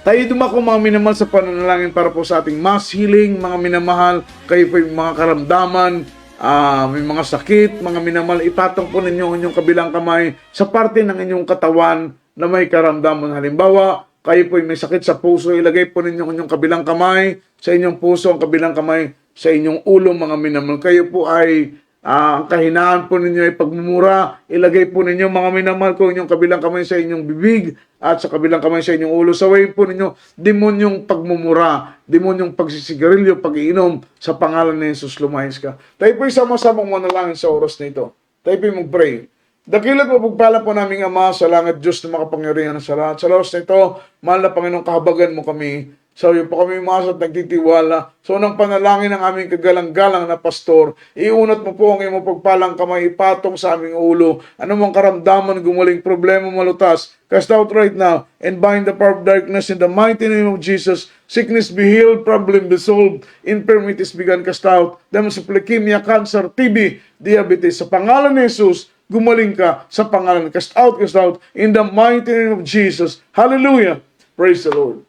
Tayo dumako, mga minamahal, sa pananalangin para po sa ating mass healing. Mga minamahal, kayo po yung mga karamdaman, may mga sakit, mga minamahal, ipatong po ninyo ang inyong kabilang kamay sa parte ng inyong katawan na may karamdaman. Halimbawa, kayo po may sakit sa puso, ilagay po ninyo ang inyong kabilang kamay sa inyong puso, ang kabilang kamay sa inyong ulo, mga minamahal. Kayo po ay ang kahinaan po ninyo ay pagmumura, ilagay po ninyo, mga minamahal ko, inyong kabilang kamay sa inyong bibig at sa kabilang kamay sa inyong ulo. Sawayin po ninyo demonyong pagmumura, demonyong pagsisigarilyo, pag-iinom, sa pangalan ni Jesus, lumayas ka. Tayo po'y sama-samang manalangin sa oras na ito. Tayo po'y mag-pray. Dakilat mapagpala po naming Ama sa langit, Diyos na makapangyarihan sa lahat. Sa oras na ito, mahal na Panginoon, kahabagan mo kami. So, yun po kami umasat, nagtitiwala. So, nang panalangin ng aming kagalang-galang na pastor, iunat mo po ang iyong pagpalang kamay, ipatong sa aming ulo. Anumang karamdaman, gumaling, problema, malutas, cast out right now, and bind the power of darkness in the mighty name of Jesus. Sickness be healed, problem be solved, infirmities be gone, cast out. Dahil sa leukemia, cancer, TB, diabetes, sa pangalan ni Jesus, gumaling ka. Sa pangalan, cast out, in the mighty name of Jesus. Hallelujah! Praise the Lord.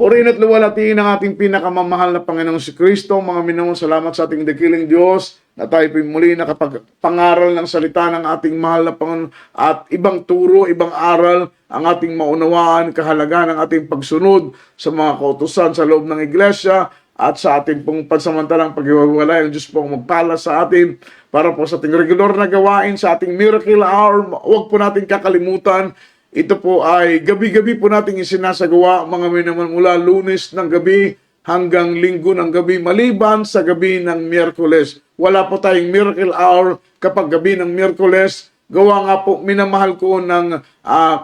Purihin at luwalhatiin ang ating pinakamamahal na Panginoong si Kristo. Mga minamahal, salamat sa ating dakilang Diyos na tayo muli nakapagpangaral ng salita ng ating mahal na Panginoon at ibang turo, ibang aral ang ating maunawaan, kahalagahan ng ating pagsunod sa mga kautusan sa loob ng iglesia at sa ating pong pansamantalang paghiwalay. Ang Diyos pong magpala sa atin para po sa ating regular na gawain, sa ating miracle hour. Huwag po natin kakalimutan Ito po ay gabi-gabi po nating isinasagawa, mga minaman, mula Lunes ng gabi hanggang Linggo ng gabi, maliban sa gabi ng Miyerkules. Wala po tayong miracle hour kapag gabi ng Miyerkules. Gawa nga po, minamahal ko ng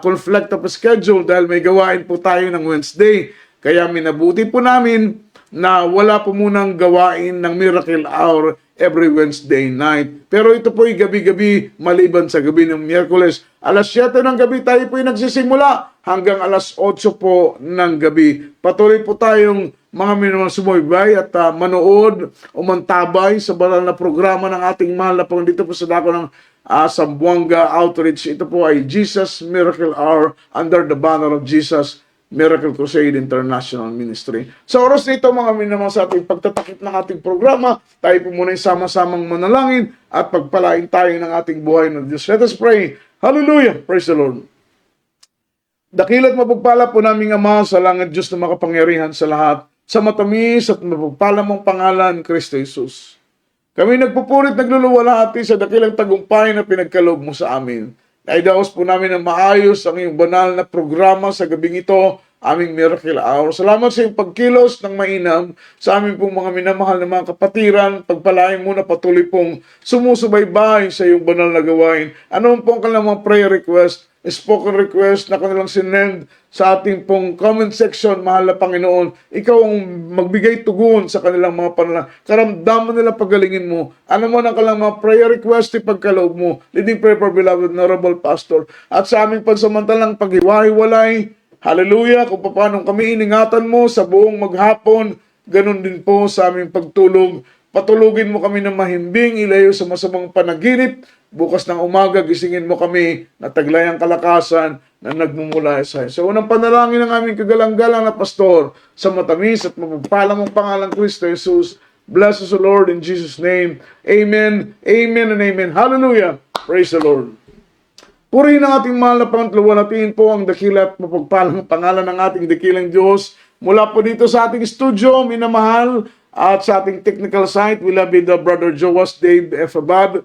conflict of schedule dahil may gawain po tayo ng Wednesday. Kaya minabuti po namin na wala po munang gawain ng miracle hour every Wednesday night. Pero ito po ay gabi-gabi maliban sa gabi ng Miyerkules. Alas 7 ng gabi tayo po ay nagsisimula hanggang alas 8 po ng gabi. Patuloy po tayong mga minamang sumuybay at manood o mantabay sa banal na programa ng ating mahal na Panginoon dito po sa dako ng Zamboanga Outreach. Ito po ay Jesus Miracle Hour under the banner of Jesus Miracle Crusade International Ministry. Sa oras na ito, mga minamang, sa ating pagtatakip ng ating programa, tayo po muna sama-samang manalangin at pagpalain tayo ng ating buhay ng Diyos. Let us pray. Hallelujah! Praise the Lord. Dakila't mapagpala po naming Ama sa langit, Diyos na makapangyarihan sa lahat, sa matamis at mapagpala mong pangalan, Kristo Jesus. Kami nagpupurit, nagluluwalhati sa dakilang tagumpay na pinagkaloob mo sa amin. Naidaos po namin na maayos ang iyong banal na programa sa gabing ito, aming Miracle Hour. Salamat sa iyong pagkilos ng mainam sa aming pong mga minamahal na mga kapatiran. Pagpalain mo na patuloy pong sumusubaybay sa iyong banal na gawain. Ano po ang kanilang mga prayer request, spoken request na kanilang sinend sa ating pong comment section, mahal na Panginoon. Ikaw ang magbigay tugon sa kanilang mga panalangin. Karamdaman nila pagalingin mo. Ano mo ang kanilang mga prayer request, ipagkaloob mo. Leading prayer for beloved Honorable Pastor. At sa aming pansamantalang paghiwa-hiwalay, hallelujah, kung paano kami iningatan mo sa buong maghapon, ganun din po sa aming pagtulog. Patulugin mo kami ng mahimbing, ilayo sa masamang panaginip. Bukas ng umaga, gisingin mo kami na taglayang kalakasan na nagmumula sa iyo. So, unang panalangin ng aming kagalang-galang na pastor sa matamis at mapagpala mong pangalang Kristo Jesus. Bless us, O Lord, in Jesus' name. Amen, amen, and amen. Hallelujah. Praise the Lord. Purihin ang ating mahal na Panginoon, po ang dakila at mapagpalang pangalan ng ating dakilang Diyos. Mula po dito sa ating studio, minamahal, at sa ating technical site, we love you, the Brother Joas Dave F. Abad.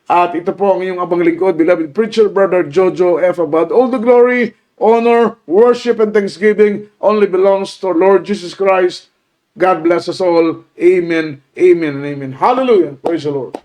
At ito po ang iyong abang lingkod, beloved preacher, Brother Jojo F. Abad. All the glory, honor, worship, and thanksgiving only belongs to our Lord Jesus Christ. God bless us all. Amen, amen, and amen. Hallelujah. Praise the Lord.